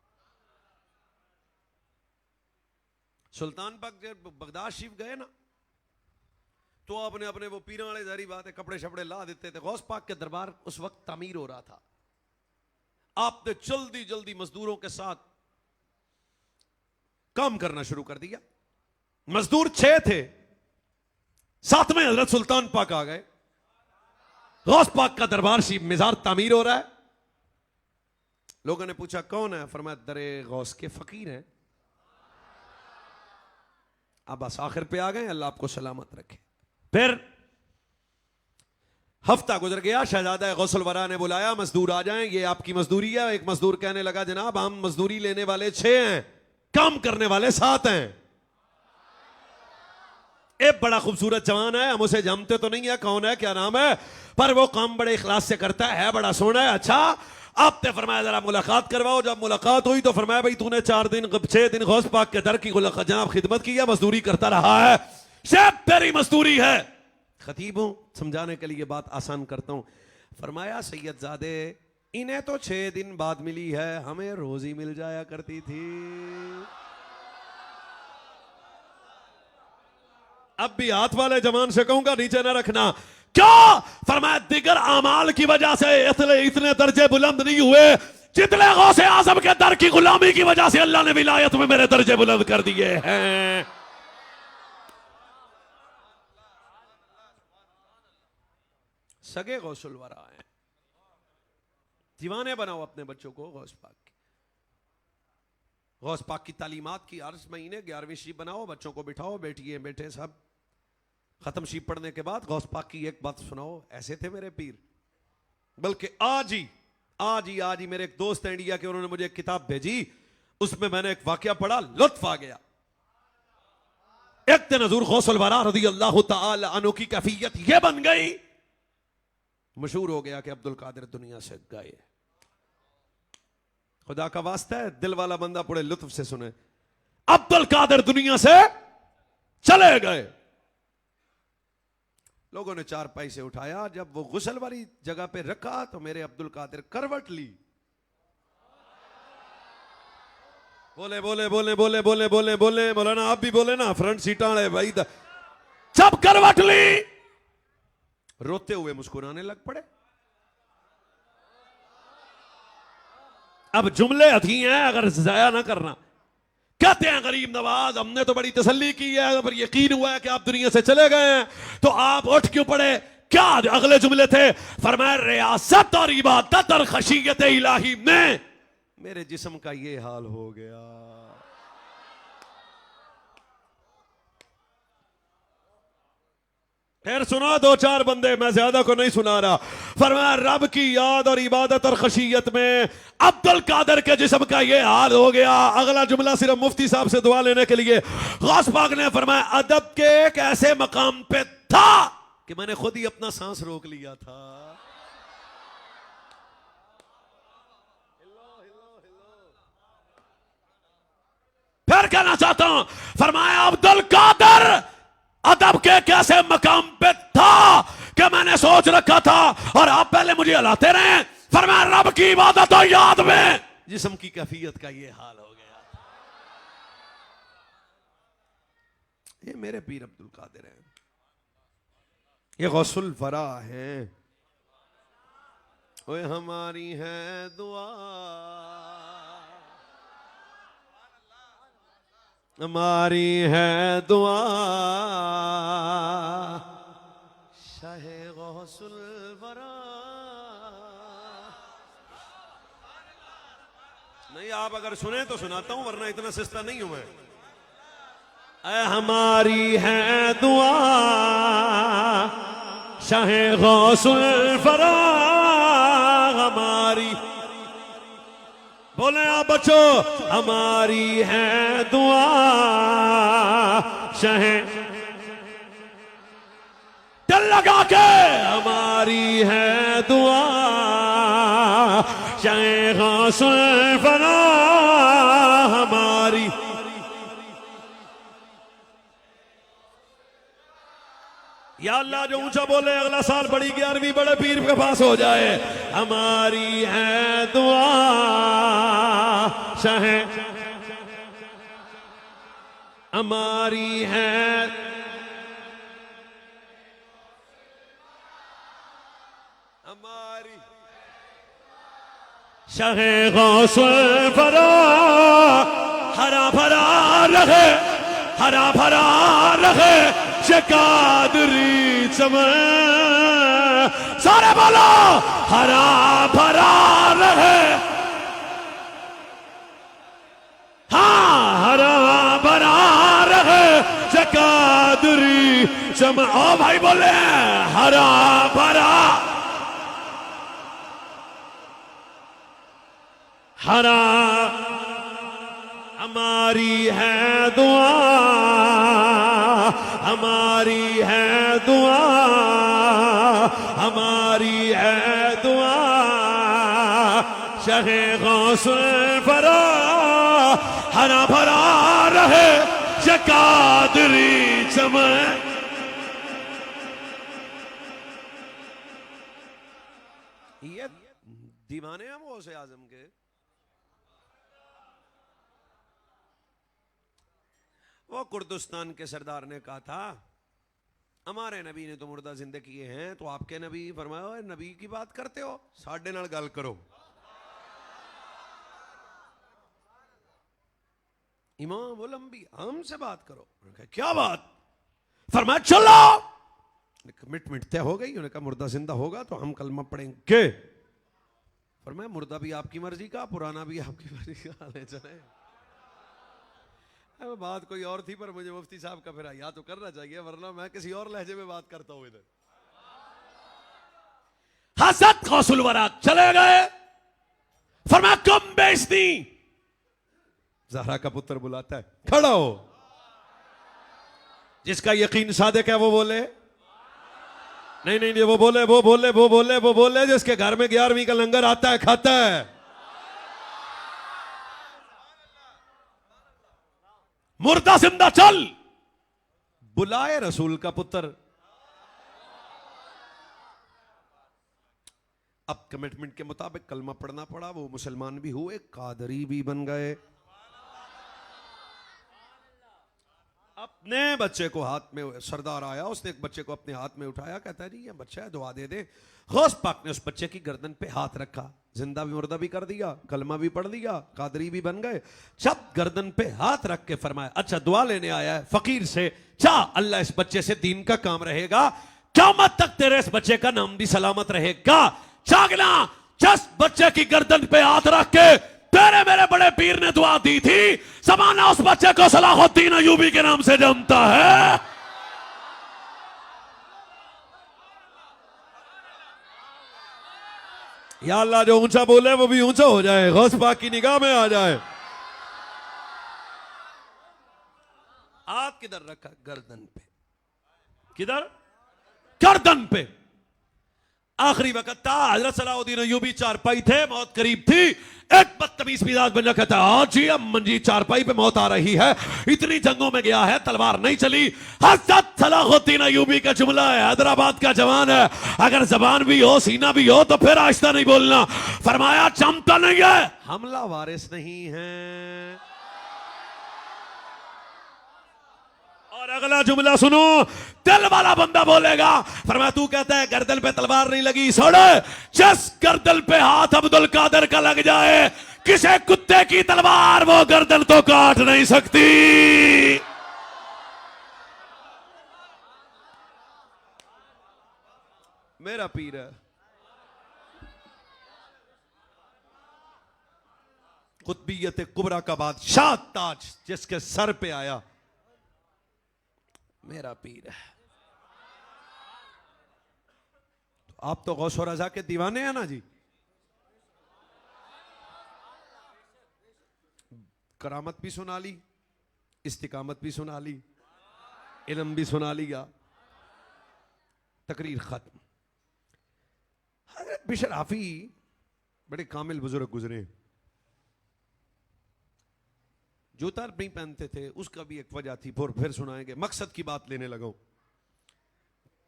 सुल्तान पाक जब बगदाद शरीफ गए ना तो आपने अपने वो पीरा वाले जारी बात है कपड़े शपड़े ला देते थे। गौस पाक के दरबार उस वक्त तामीर हो रहा था। आपने जल्दी जल्दी मजदूरों के साथ काम करना शुरू कर दिया। मजदूर 6 थे, 7 में हजरत सुल्तान पाक आ गए। गौस पाक का दरबार शरीफ मिजार तामीर हो रहा है। लोगों ने पूछा कौन है? फरमाया दरे गौस के फकीर हैं। अब बस आखिर पे आ गए, अल्लाह आपको सलामत रखे। फिर हफ्ता गुजर गया, शहजादा गौसुल वरा ने बुलाया मजदूर आ जाएं, ये आपकी मजदूरी है। एक मजदूर कहने लगा जनाब हम मजदूरी लेने वाले 6 हैं, काम करने वाले 7 हैं। एक बड़ा खूबसूरत जवान है, हम उसे जानते तो नहीं है कौन है क्या नाम है, पर वो काम बड़े इखलास से करता है, बड़ा सोना है। अच्छा आपने फरमाया जरा मुलाकात करवाओ। जब मुलाकात हुई तो फरमाया भाई तूने 6 दिन गौस पाक के दर की जनाब खिदमत की है, मजदूरी करता रहा है, शायद तेरी मजदूरी है खतीब हूं, समझाने के लिए बात आसान करता हूं। फरमाया सैयदजादे इन्हें तो 6 दिन बाद मिली है, हमें रोज ही मिल जाया करती थी। अब भी हाथ वाले जवान से कहूंगा नीचे ना रखना। क्या फरमाया दिगर आमाल की वजह से इतने दर्जे बुलंद नहीं हुए जितने गौसे आजम के दर की गुलामी की वजह से अल्लाह ने विलायत में मेरे दर्जे बुलंद कर दिए हैं। सगे गौसुल वरा हैं, दीवाने बनाओ अपने बच्चों को गौस पाक की। गौस पाक की तालीमात की हर महीने 11वीं शीप बनाओ, बच्चों को बिठाओ, बेटिए बेटे सब खत्म शीप पढ़ने के बाद गौस पाक की एक बात सुनाओ। ऐसे थे मेरे पीर। बल्कि आज ही मेरे एक दोस्त है इंडिया के, उन्होंने मुझे एक किताब भेजी, उसमें मैंने एक वाकया पढ़ा, लुत्फ आ गया। एक दिन हजूर गौसुल वरा रज़ी अल्लाह तआला अन्हु की कैफियत यह बन गई, मशहूर हो गया कि अब्दुल कादिर दुनिया से गए। खुदा का वास्ता है, दिल वाला बंदा बड़े लुत्फ से सुने। अब्दुल कादिर दुनिया से चले गए। लोगों ने चारपाई से उठाया, जब वो गुसल वाली जगह पे रखा तो मेरे अब्दुल कादिर करवट ली। बोले बोले बोले बोले बोले बोले बोले मौलाना आप भी बोले ना, फ्रंट सीटा वाले भाई। जब करवट ली रोते हुए मुस्कुराने लग पड़े। अब जुमले अथी हैं, अगर जाया ना करना। कहते हैं गरीब नवाज हमने तो बड़ी तसल्ली की है, पर यकीन हुआ है कि आप दुनिया से चले गए हैं, तो आप उठ क्यों पड़े? क्या अगले जुमले थे? फरमाया रियासत और इबादत और खशियत इलाही में मेरे जिस्म का ये हाल हो गया। फिर सुना 2-4 बंदे, मैं ज्यादा को नहीं सुना रहा। फरमाया रब की याद और इबादत और खशियत में अब्दुल कादिर के जिस्म का ये हाल हो गया। अगला जुमला सिर्फ मुफ्ती साहब से दुआ लेने के लिए। गौस पाक ने फरमाया अदब के एक ऐसे मकाम पे था कि मैंने खुद ही अपना सांस रोक लिया था। फिर कहना चाहता हूं, फरमाया अब्दुल कादिर अदब के कैसे मकाम पे था कि मैंने सोच रखा था और आप पहले मुझे हिलाते रहे। फरमाया रब की इबादत और याद में जिस्म की कैफियत का ये हाल हो गया। ये मेरे पीर अब्दुल कादिर हैं, ये गौसुल वरा हैं। ओए हमारी है दुआ, हमारी है दुआ, शाहे गौसुल वरा। नहीं आप अगर सुने तो सुनाता हूं, वरना इतना सस्ता नहीं हूं मैं। हमारी है दुआ, शाहे गौसुल वरा हमारी। बोले आप बच्चों, हमारी है दुआ शहे दिल लगा के, हमारी है दुआ शहे गौसुल वरा हमारी। या अल्लाह जो ऊंचा बोले अगला साल बड़ी 11वीं बड़े पीर के पास हो जाए। हमारी है दुआ शहे, हमारी है हमारी शहे गौसुल वरा। हरा भरा रहे, हरा भरा रहे कादरी चमन। सारे बोलो हरा भरा रहे, हाँ हरा भरा रहे कादरी चमन। ओ भाई बोले हरा भरा, हरा। हमारी है दुआ, हमारी है दुआ, हमारी है दुआ शहे गौसुल वरा। हरा भरा रहे कादरी चमन। दीवाने हम गौसे आजम के। वो कुर्दिस्तान के सरदार ने कहा था हमारे नबी ने तो मुर्दा जिंदे किए हैं, तो आपके नबी फरमाया ओए नबी की बात करते हो, साढ़े नाल गल करो। इमाम वो लंबी हमसे बात करो। क्या बात? फरमाया चलो। कमिटमेंट तय हो गई। उन्होंने कहा मुर्दा जिंदा होगा तो हम कलमा पढ़ेंगे। फरमाया मुर्दा भी आपकी मर्जी का, पुराना भी आपकी मर्जी का, ले चले। बात कोई और थी पर मुझे मुफ्ती साहब का फिर या तो करना चाहिए, वरना मैं किसी और लहजे में बात करता हूं इधर। हसद गौसुल वरा चले गए। फरमाया कम बेइज्जती। ज़हरा का पुत्र बुलाता है, खड़ा हो। जिसका यकीन सादिक है वो बोले नहीं नहीं, वो बोले वो बोले वो बोले वो बोले। जिसके घर में 11वीं का लंगर आता है खाता है। मुर्दा जिंदा चल। बुलाए रसूल का पुत्र। अब कमिटमेंट के मुताबिक कलमा पढ़ना पड़ा। वो मुसलमान भी हुए, कादरी भी बन गए। अपने बच्चे को हाथ में, सरदार आया, उसने एक बच्चे को अपने हाथ में उठाया, कहता है जी ये बच्चा है, दुआ दे दे। गौस पाक ने उस बच्चे की गर्दन पे हाथ रखा, जिंदा भी मुर्दा भी कर दिया, कलमा भी पढ़ दिया, कादरी भी बन गए। जब गर्दन पे हाथ रख के फरमाया अच्छा दुआ लेने आया है फकीर से, जा अल्लाह इस बच्चे से दीन का काम रहेगा, क़यामत तक तेरे इस बच्चे का नाम भी सलामत रहेगा। जागना। जिस बच्चे की गर्दन पे हाथ रख के तेरे मेरे बड़े पीर ने दुआ दी थी, ज़माना उस बच्चे को सलाहुद्दीन अयूबी के नाम से जानता है। या अल्लाह जो ऊंचा बोले वो भी ऊंचा हो जाए, गौस पाक की निगाह में आ जाए। हाथ किधर रखा? गर्दन पे। किधर? गर्दन पे। आखिरी वक्त था, हजरत सलाहुद्दीन अयूबी चारपाई थे, मौत करीब थी। एक बदतमीज मिजाज बन रखा था, हाँ जी अम्मन जी चारपाई पे मौत आ रही है, इतनी जंगों में गया है, तलवार नहीं चली। हजरत सलाहुद्दीन अयूबी का जुमला है, हैदराबाद का जवान है, अगर जबान भी हो सीना भी हो तो फिर आहिस्ता नहीं बोलना। फरमाया चमता नहीं है, हमला वारिस नहीं है। और अगला जुमला सुनो, दिल वाला बंदा बोलेगा। फरमाया तू कहता है गर्दन पे तलवार नहीं लगी, छोड़। जिस गर्दन पे हाथ अब्दुल कादिर का लग जाए, किसी कुत्ते की तलवार वो गर्दन तो काट नहीं सकती। मेरा पीर है, कुतबियत कुबरा का बादशाह ताज जिसके सर पे आया, मेरा पीर है। तो आप तो गौस और रज़ा के दीवाने हैं ना जी। करामत भी सुना ली, इस्तिकामत भी सुना ली, इल्म भी सुना लिया, तकरीर खत्म। हज़रत बिशर हाफी बड़े कामिल बुजुर्ग गुजरे, जूता नहीं पहनते थे, उसका भी एक वजह थी, फिर सुनाएंगे। मकसद की बात लेने लगा।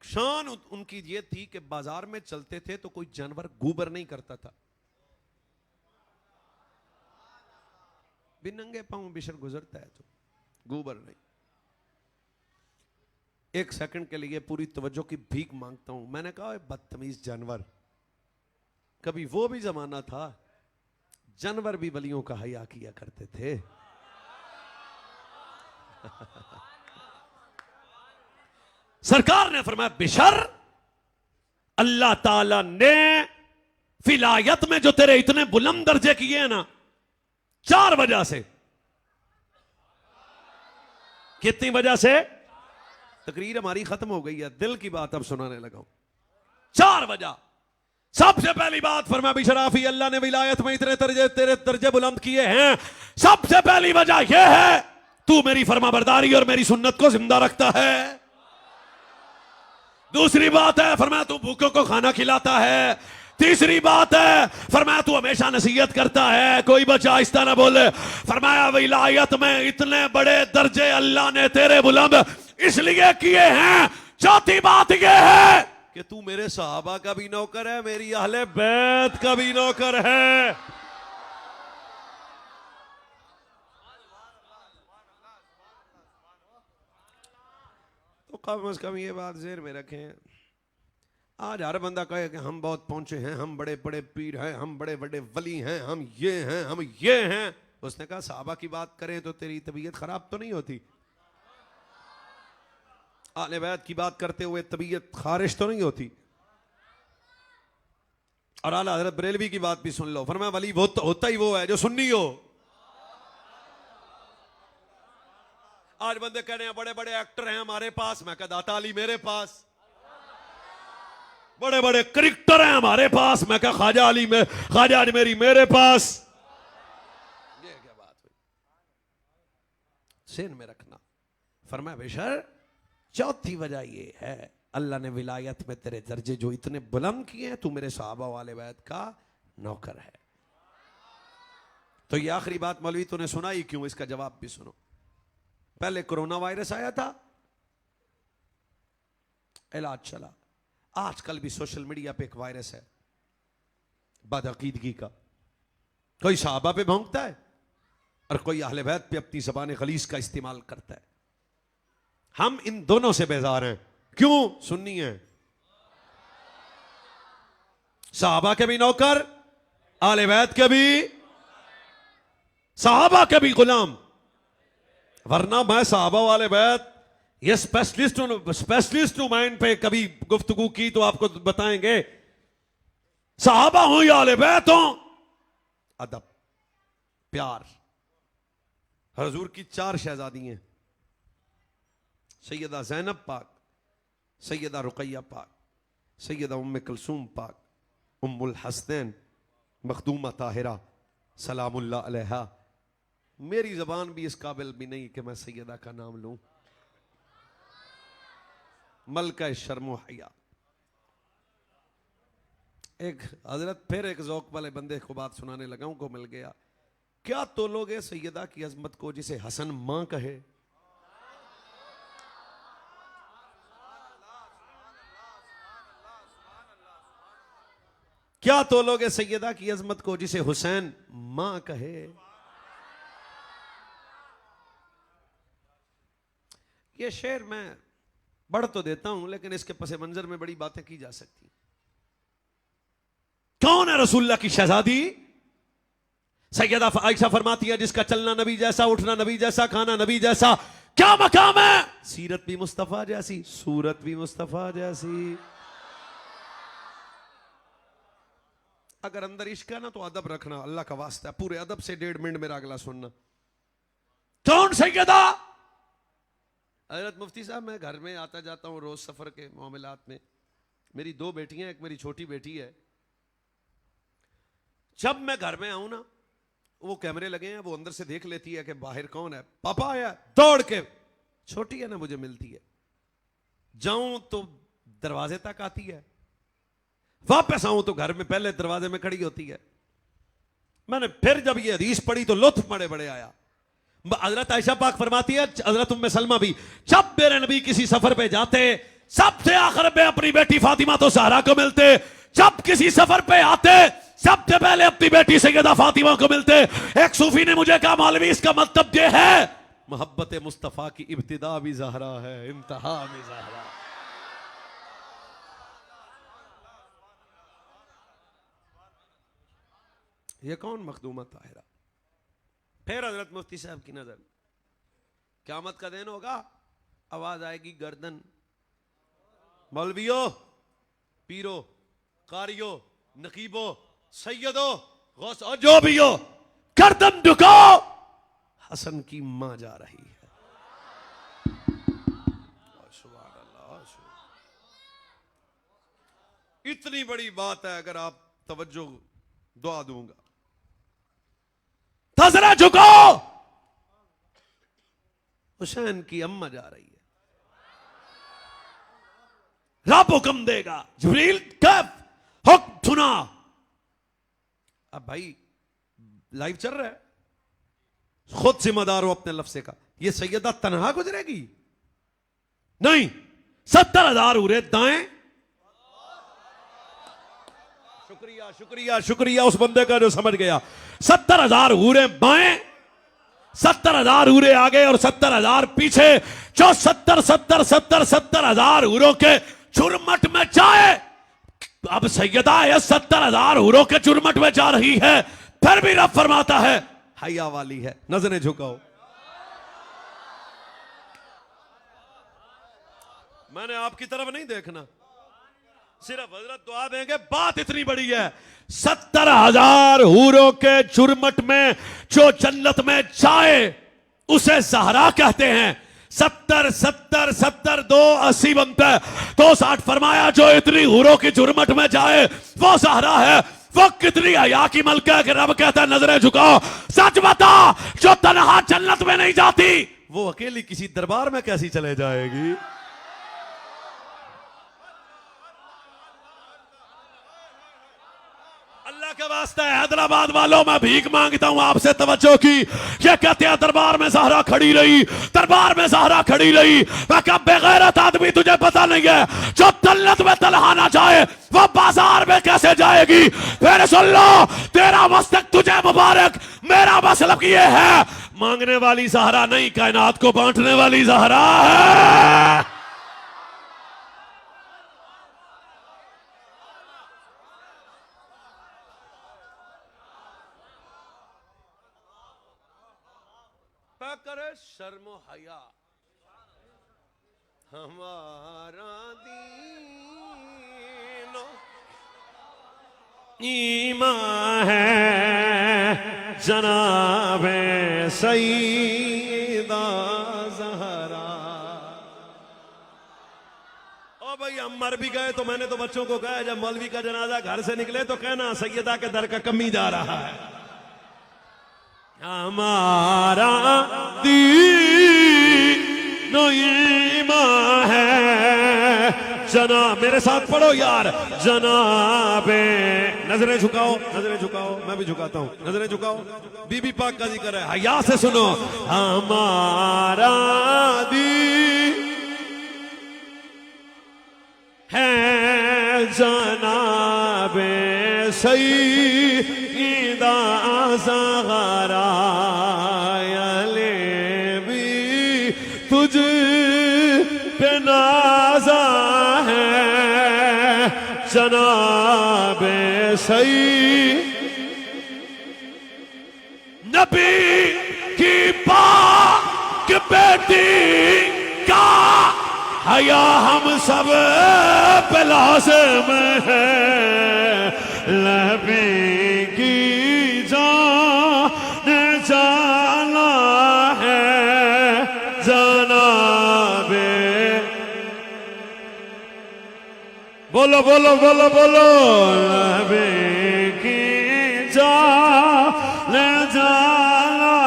शान उनकी ये थी कि बाजार में चलते थे तो कोई जानवर गूबर नहीं करता था। बिनंगे पांव बिशर गुजरता है तो गूबर नहीं। एक सेकंड के लिए पूरी तवज्जो की भीख मांगता हूं। मैंने कहा बदतमीज जानवर, कभी वो भी जमाना था जानवर भी वलियों का हया किया करते थे। सरकार ने फरमाया बिशर, अल्लाह ताला ने फिलायत में जो तेरे इतने बुलंद दर्जे किए हैं ना, 4 वजह से। कितनी वजह से? तकरीर हमारी खत्म हो गई है, दिल की बात अब सुनाने लगा हूं। 4 वजह। सबसे पहली बात फरमाया बिशराफी, अल्लाह ने विलायत में इतने तेरे दर्जे बुलंद किए हैं। सबसे पहली वजह यह है तू मेरी फरमाबरदारी और मेरी सुन्नत को जिंदा रखता है। दूसरी बात है फरमाया तू भूखों को खाना खिलाता है। तीसरी बात है फरमाया तू हमेशा नसीहत करता है, कोई बच्चा आहिस्ता ना बोले। फरमाया विलायत में इतने बड़े दर्जे अल्लाह ने तेरे बुलंद इसलिए किए हैं। चौथी बात यह है कि तू मेरे सहाबा का भी नौकर है, मेरी अहले बैत का भी नौकर है। तो कम से कम ये बात ज़हन में रखें, आज हर बंदा कहे कि हम बहुत पहुंचे हैं, हम बड़े बड़े पीर हैं, हम बड़े बड़े वली हैं, हम ये हैं, हम ये हैं। उसने कहा सहाबा की बात करें तो तेरी तबीयत खराब तो नहीं होती? आले बैत की बात करते हुए तबीयत खारिश तो नहीं होती? और आला हज़रत बरेलवी की बात भी सुन लो, फरमाया वली वो तो होता ही वो है जो सुन्नी हो। आज बंदे कह रहे हैं बड़े बड़े एक्टर हैं हमारे पास, मैं कहा दाता अली मेरे पास। बड़े बड़े क्रिकेटर हैं हमारे पास, मैं कहा ख्वाजा अली में, ख्वाजा अजमेरी मेरे पास। ये क्या बात हुई? सेन में रखना। फरमाया बेशर चौथी वजह ये है, अल्लाह ने विलायत में तेरे दर्जे जो इतने बुलंद किए हैं, तू मेरे सहाबा वाले बैत का नौकर है। तो ये आखिरी बात मौलवी तूने सुनाई क्यों, इसका जवाब भी सुनो। पहले कोरोना वायरस आया था, इलाज चला। आजकल भी सोशल मीडिया पे एक वायरस है बदअकीदगी का। कोई सहाबा पे भौंकता है और कोई अहले बैत पे अपनी ज़बान गलीज़ का इस्तेमाल करता है। हम इन दोनों से बेजार हैं। क्यों? सुन्नी है, सहाबा के भी नौकर, अहले बैत के भी, सहाबा के भी गुलाम। वरना मैं सहाबा वाले बैत ये स्पेशलिस्ट माइंड पे कभी गुफ्तगू की तो आपको बताएंगे, सहाबा हो या अहले बैत हो, अदब प्यार। हजूर की 4 शहजादी हैं, सैयदा ज़ैनब पाक, सैयदा रुकैया पाक, सैयदा उम्मे कुलसूम पाक, उम्मुल हसनैन मखदूमा ताहिरा सलामुल्लाह अलैहा। मेरी जबान भी इस काबिल भी नहीं कि मैं सैयदा का नाम लूं। मलका शर्मो हया। एक हजरत फिर एक ज़ौक़ वाले बंदे को बात सुनाने लगा, उनको मिल गया। क्या तोलोगे सैयदा की अजमत को जिसे हसन मां कहे? क्या तोलोगे सैयदा की अजमत को जिसे हुसैन मां कहे? ये शेर मैं बढ़ तो देता हूं, लेकिन इसके पसे मंजर में बड़ी बातें की जा सकती। कौन है रसूलुल्लाह की शहजादी? सैयदा आयशा फरमाती है जिसका चलना नबी जैसा, उठना नबी जैसा, खाना नबी जैसा। क्या मकाम है? सीरत भी मुस्तफा जैसी, सूरत भी मुस्तफा जैसी। अगर अंदर इश्क है ना तो अदब रखना, अल्लाह का वास्ता है। पूरे अदब से 1.5 मिनट मेरा अगला सुनना। कौन सैयदा? हजरत मुफ्ती साहब, मैं घर में आता जाता हूँ रोज सफर के मामलात में। मेरी 2 बेटियां, एक मेरी छोटी बेटी है। जब मैं घर में आऊं ना, वो कैमरे लगे हैं, वो अंदर से देख लेती है कि बाहर कौन है। पापा आया, दौड़ के, छोटी है ना, मुझे मिलती है। जाऊं तो दरवाजे तक आती है, वापस आऊं तो घर में पहले दरवाजे में खड़ी होती है। मैंने फिर जब ये हदीस पढ़ी तो लुत्फ बड़े बड़े आया। हजरत आयशा पाक फरमाती है, हजरत उम्मे सलमा भी, जब मेरे नबी किसी सफर पे जाते सबसे आखिर में अपनी बेटी फातिमा तो ज़हरा को मिलते, जब किसी सफर पे आते सबसे पहले अपनी बेटी सैयदा फातिमा को मिलते। एक सूफी ने मुझे कहा मौलवी इसका मतलब ये है मोहब्बत मुस्तफा की इब्तिदा भी ज़हरा है, इंतहा भी ज़हरा। ये कौन? मखदूमा ताहिरा। फिर हजरत मुफ्ती साहब की नजर, क़यामत का दिन होगा, आवाज आएगी गर्दन, मौलवियो, पीरो, कारियो, नकीबो, सैयदो, गौस और जो भी हो, गर्दन झुकाओ, हसन की मां जा रही है। सुभान अल्लाह। इतनी बड़ी बात है, अगर आप तवज्जो, दुआ दूंगा। जरा झुकाओ, हुसैन की अम्मा जा रही है। रब हुक्म देगा, जिब्रील कब हुक्म सुना। अब भाई लाइव चल रहा है, खुद जिम्मेदार हो अपने लफ्ज़ का। ये सैयदा तनहा गुजरेगी? नहीं, 70,000 उरे दाएं शुक्रिया शुक्रिया शुक्रिया उस बंदे का जो समझ गया। 70,000 हूरे बाएं, 70,000 हूरे आगे और 70,000 पीछे, जो 70,000 हूरों के चुरमट में जाए। अब सैयदा ये 70,000 हूरों के चुरमट में जा रही है, फिर भी रब फरमाता है हया वाली है। नजरें झुकाओ। मैंने आपकी तरफ नहीं देखना, सिर्फ हजरत दुआ देंगे। बात इतनी बड़ी है, 70,000 हूरों के चुरमट में जो जन्नत में जाए उसे ज़हरा कहते हैं। 70 70 70 2 80 बनता है, 260 फरमाया जो इतनी हूरों की चुरमट में जाए वो ज़हरा है। वो कितनी हया की मलका है कि रब कहता है नजरें झुकाओ, सच बता जो तन्हा जन्नत में नहीं जाती वो अकेली किसी दरबार में कैसी चले जाएगी। अल्लाह के वास्ते हैदराबाद वालों मैं भीख मांगता हूं आपसे तवज्जो की। ये कहते हैं दरबार में ज़हरा खड़ी रही, दरबार में ज़हरा खड़ी रही। मैं कहा बेगैरत आदमी तुझे पता नहीं है, जो जन्नत में तन्हा ना जाए वो बाजार में कैसे जाएगी। फिर सुन लो, तेरा मस्तक तुझे मुबारक, मेरा मतलब ये है मांगने वाली ज़हरा नहीं, कायनात को बांटने वाली ज़हरा है। करे शर्मो हया हमारा दीनो ईमान है जनाबे सईदा ज़हरा। ओ भाई हम मर भी गए तो मैंने तो बच्चों को कहा जब मौलवी का जनाजा घर से निकले तो कहना सैयदा के दर का कमी जा रहा है। हमारा दीनो ईमान है जना, मेरे साथ पढ़ो यार, जनाबे। नजरें झुकाओ, नजरें झुकाओ, मैं भी झुकाता हूं। नजरें झुकाओ, बीबी पाक का जिक्र है, हया से सुनो। हमारा दी है जनाबे सईदा ज़हरा, भी तुझ पे नाज़ा है जनाबे सई। नबी की पाक बेटी का हया हम सब पे लाज़िम है। नबी की जान जाना है जनाबे। बोलो बोलो बोलो बोलो, नबी की जान जाना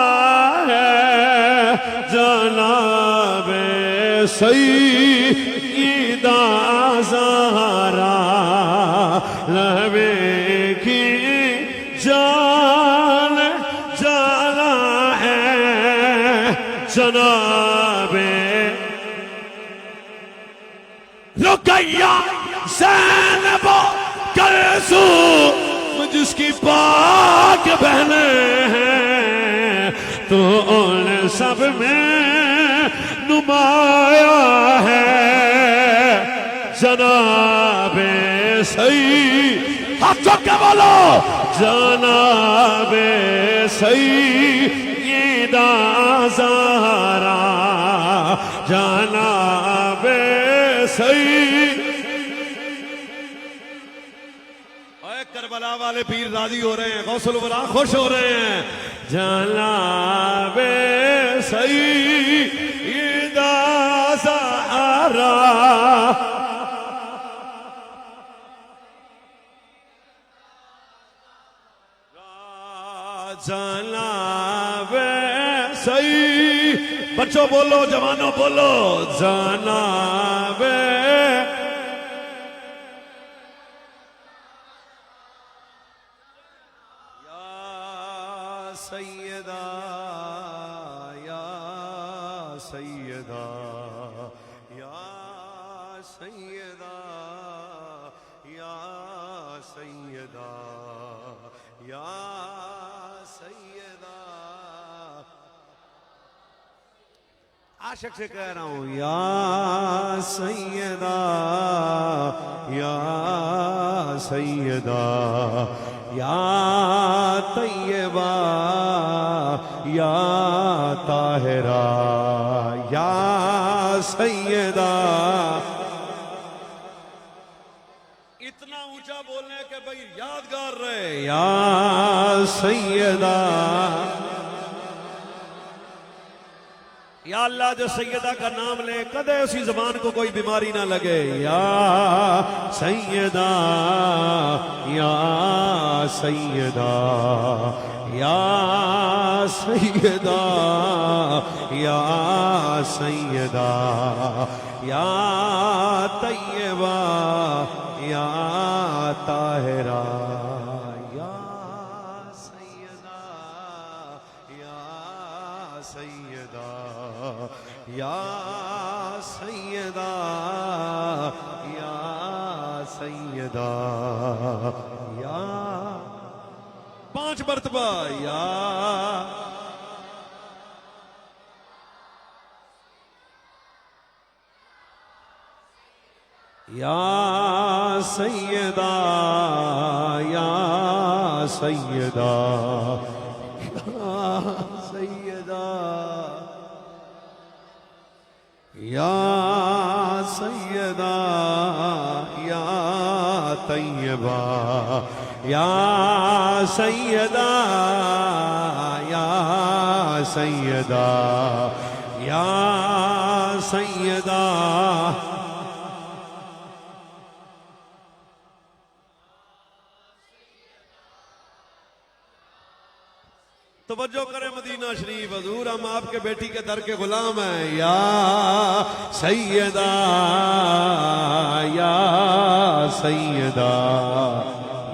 है जनाबे सईदा ज़हरा। नबी की जान जाना है जनाबे। रुकैया ज़ैनब कुलसूम जिसकी पाक बहने हैं, तो उन सब में नुमाया है जनाबे सही। हाथ चौक के बोलो, जनाबे सईदा ज़हरा, जनाबे सही। करबला वाले पीर राजी हो रहे हैं, गौसुल वरा खुश हो रहे हैं। जनाबे सईदा ज़हरा, जनाबे सही। बच्चों बोलो, जवानों बोलो, जनाबे सैयदा या सैयदा या सैयदा या सैयदा या सैयदा। आशिक से कह रहा हूं या सैयदा या सैयदा या तैयबा या ताहिरा या सैयदा। इतना ऊंचा बोलने के भाई यादगार रहे या सैयदा। या अल्लाह जो सैयदा का नाम ले कदे उसी जबान को कोई बीमारी ना लगे। या सैयदा या सैयदा या सैयदा या सैयदा या तैयबा या ताहिरा या सैयदा या सैयदा या सैयदा या सैयदा या 5 मरतबा या या सैयदा या सैयदा या सैयदा या सैयदा या तैयबा या सैयदा या सैयदा या सैयदा। तवज्जो करें मदीना शरीफ, हजूर हम आपके बेटी के दर के गुलाम हैं। या सैयदा या सैयदा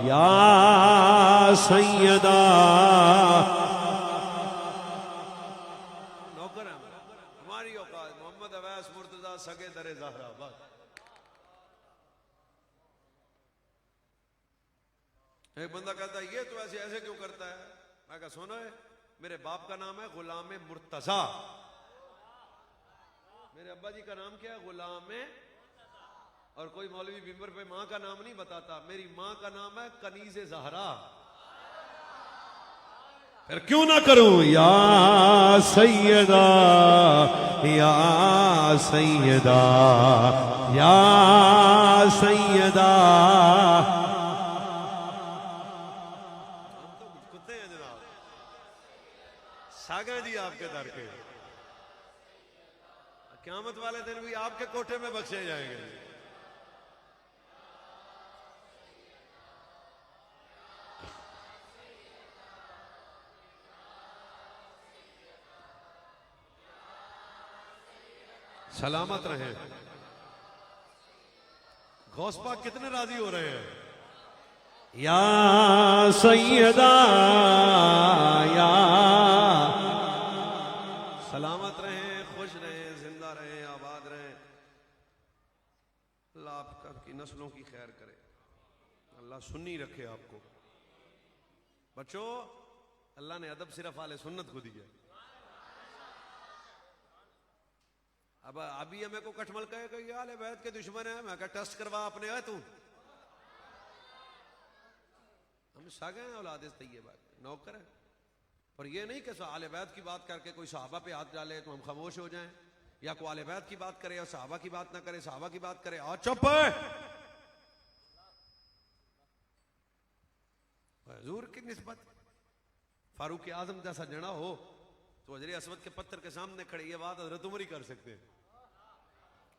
या सैयदा। नौकर हैं हमारी औकात मोहम्मद अवैस मुर्तजा सगे दरे ज़हरा। बस एक बंदा कहता है ये तो ऐसे ऐसे क्यों करता है। मैं कहा सुनो है मेरे बाप का नाम है गुलाम मुर्तजा, मेरे अब्बा जी का नाम क्या है गुलाम। और कोई मौलवी बिंबर पे मां का नाम नहीं बताता, मेरी मां का नाम है कनीज़े ज़हरा। फिर क्यों ना करूं या सैयदा या सैयदा या सैयदा। सागा जी आपके दर के क़यामत वाले दिन भी आपके कोठे में बख्शे जाएंगे। सलामत रहे। गौस पाक कितने राजी हो रहे हैं। या सैयदा या सलामत रहें, खुश रहें, जिंदा रहें, आबाद रहें। अल्लाह आपकी नस्लों की खैर करे, अल्लाह सुन्नी रखे आपको। बच्चों अल्लाह ने अदब सिर्फ आले सुन्नत को दिया। अब अभी हमें को कठमल कहे कि आले बैत के दुश्मन है। मैं कहा टेस्ट करवा अपने है तू। हम सागे हैं औलाद तैयबा नौकर है। पर ये नहीं कि आले बैत की बात करके कोई सहाबा पे हाथ डाले तो हम खामोश हो जाएं, या कोई आले बैत की बात करे और सहाबा की बात ना करे, सहाबा की बात करे और चुप है। हुजूर की निस्बत फारूक आजम जैसा जना हो तो हजरे असवद के पत्थर के सामने खड़े ये बात हजरत उमर ही कर सकते हैं।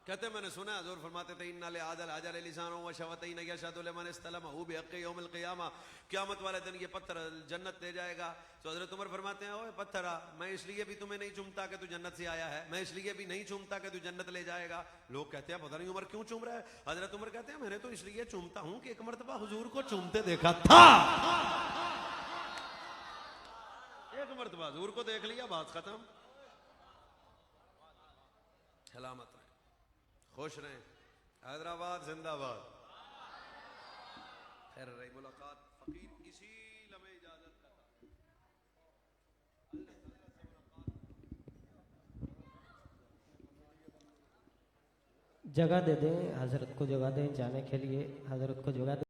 कहते मैंने सुना हजूर फरमाते थे इन्नाले आदल आजल लिसानो व शवतैन यशहदु लिमन इस्तलमहु बिहक़्क़ि यौमिल क़ियामा। क़यामत वाले दिन ये पत्थर जन्नत ले जाएगा। तो हजरत उमर फरमाते हैं ओए पत्थरा, मैं इसलिए भी तुम्हें नहीं चूमता कि तू जन्नत से आया है, मैं इसलिए भी नहीं चूमता कि तू जन्नत ले जाएगा। लोग कहते हैं पता नहीं उमर क्यों चूम रहा है। हजरत उमर कहते हैं मैंने तो इसलिए चूमता हूं कि एक मरतबा हुजूर को चूमते देखा था। एक मरतबा हुजूर को देख लिया, बात खत्म। सलामत रहे, खुश रहें। हैदराबाद जिंदाबाद। खैर रही मुलाकात फकीर इसी लम्हे इजाजत का था।
जगह दे दें हजरत को, जगह दें जाने के लिए, हजरत को जगह दें।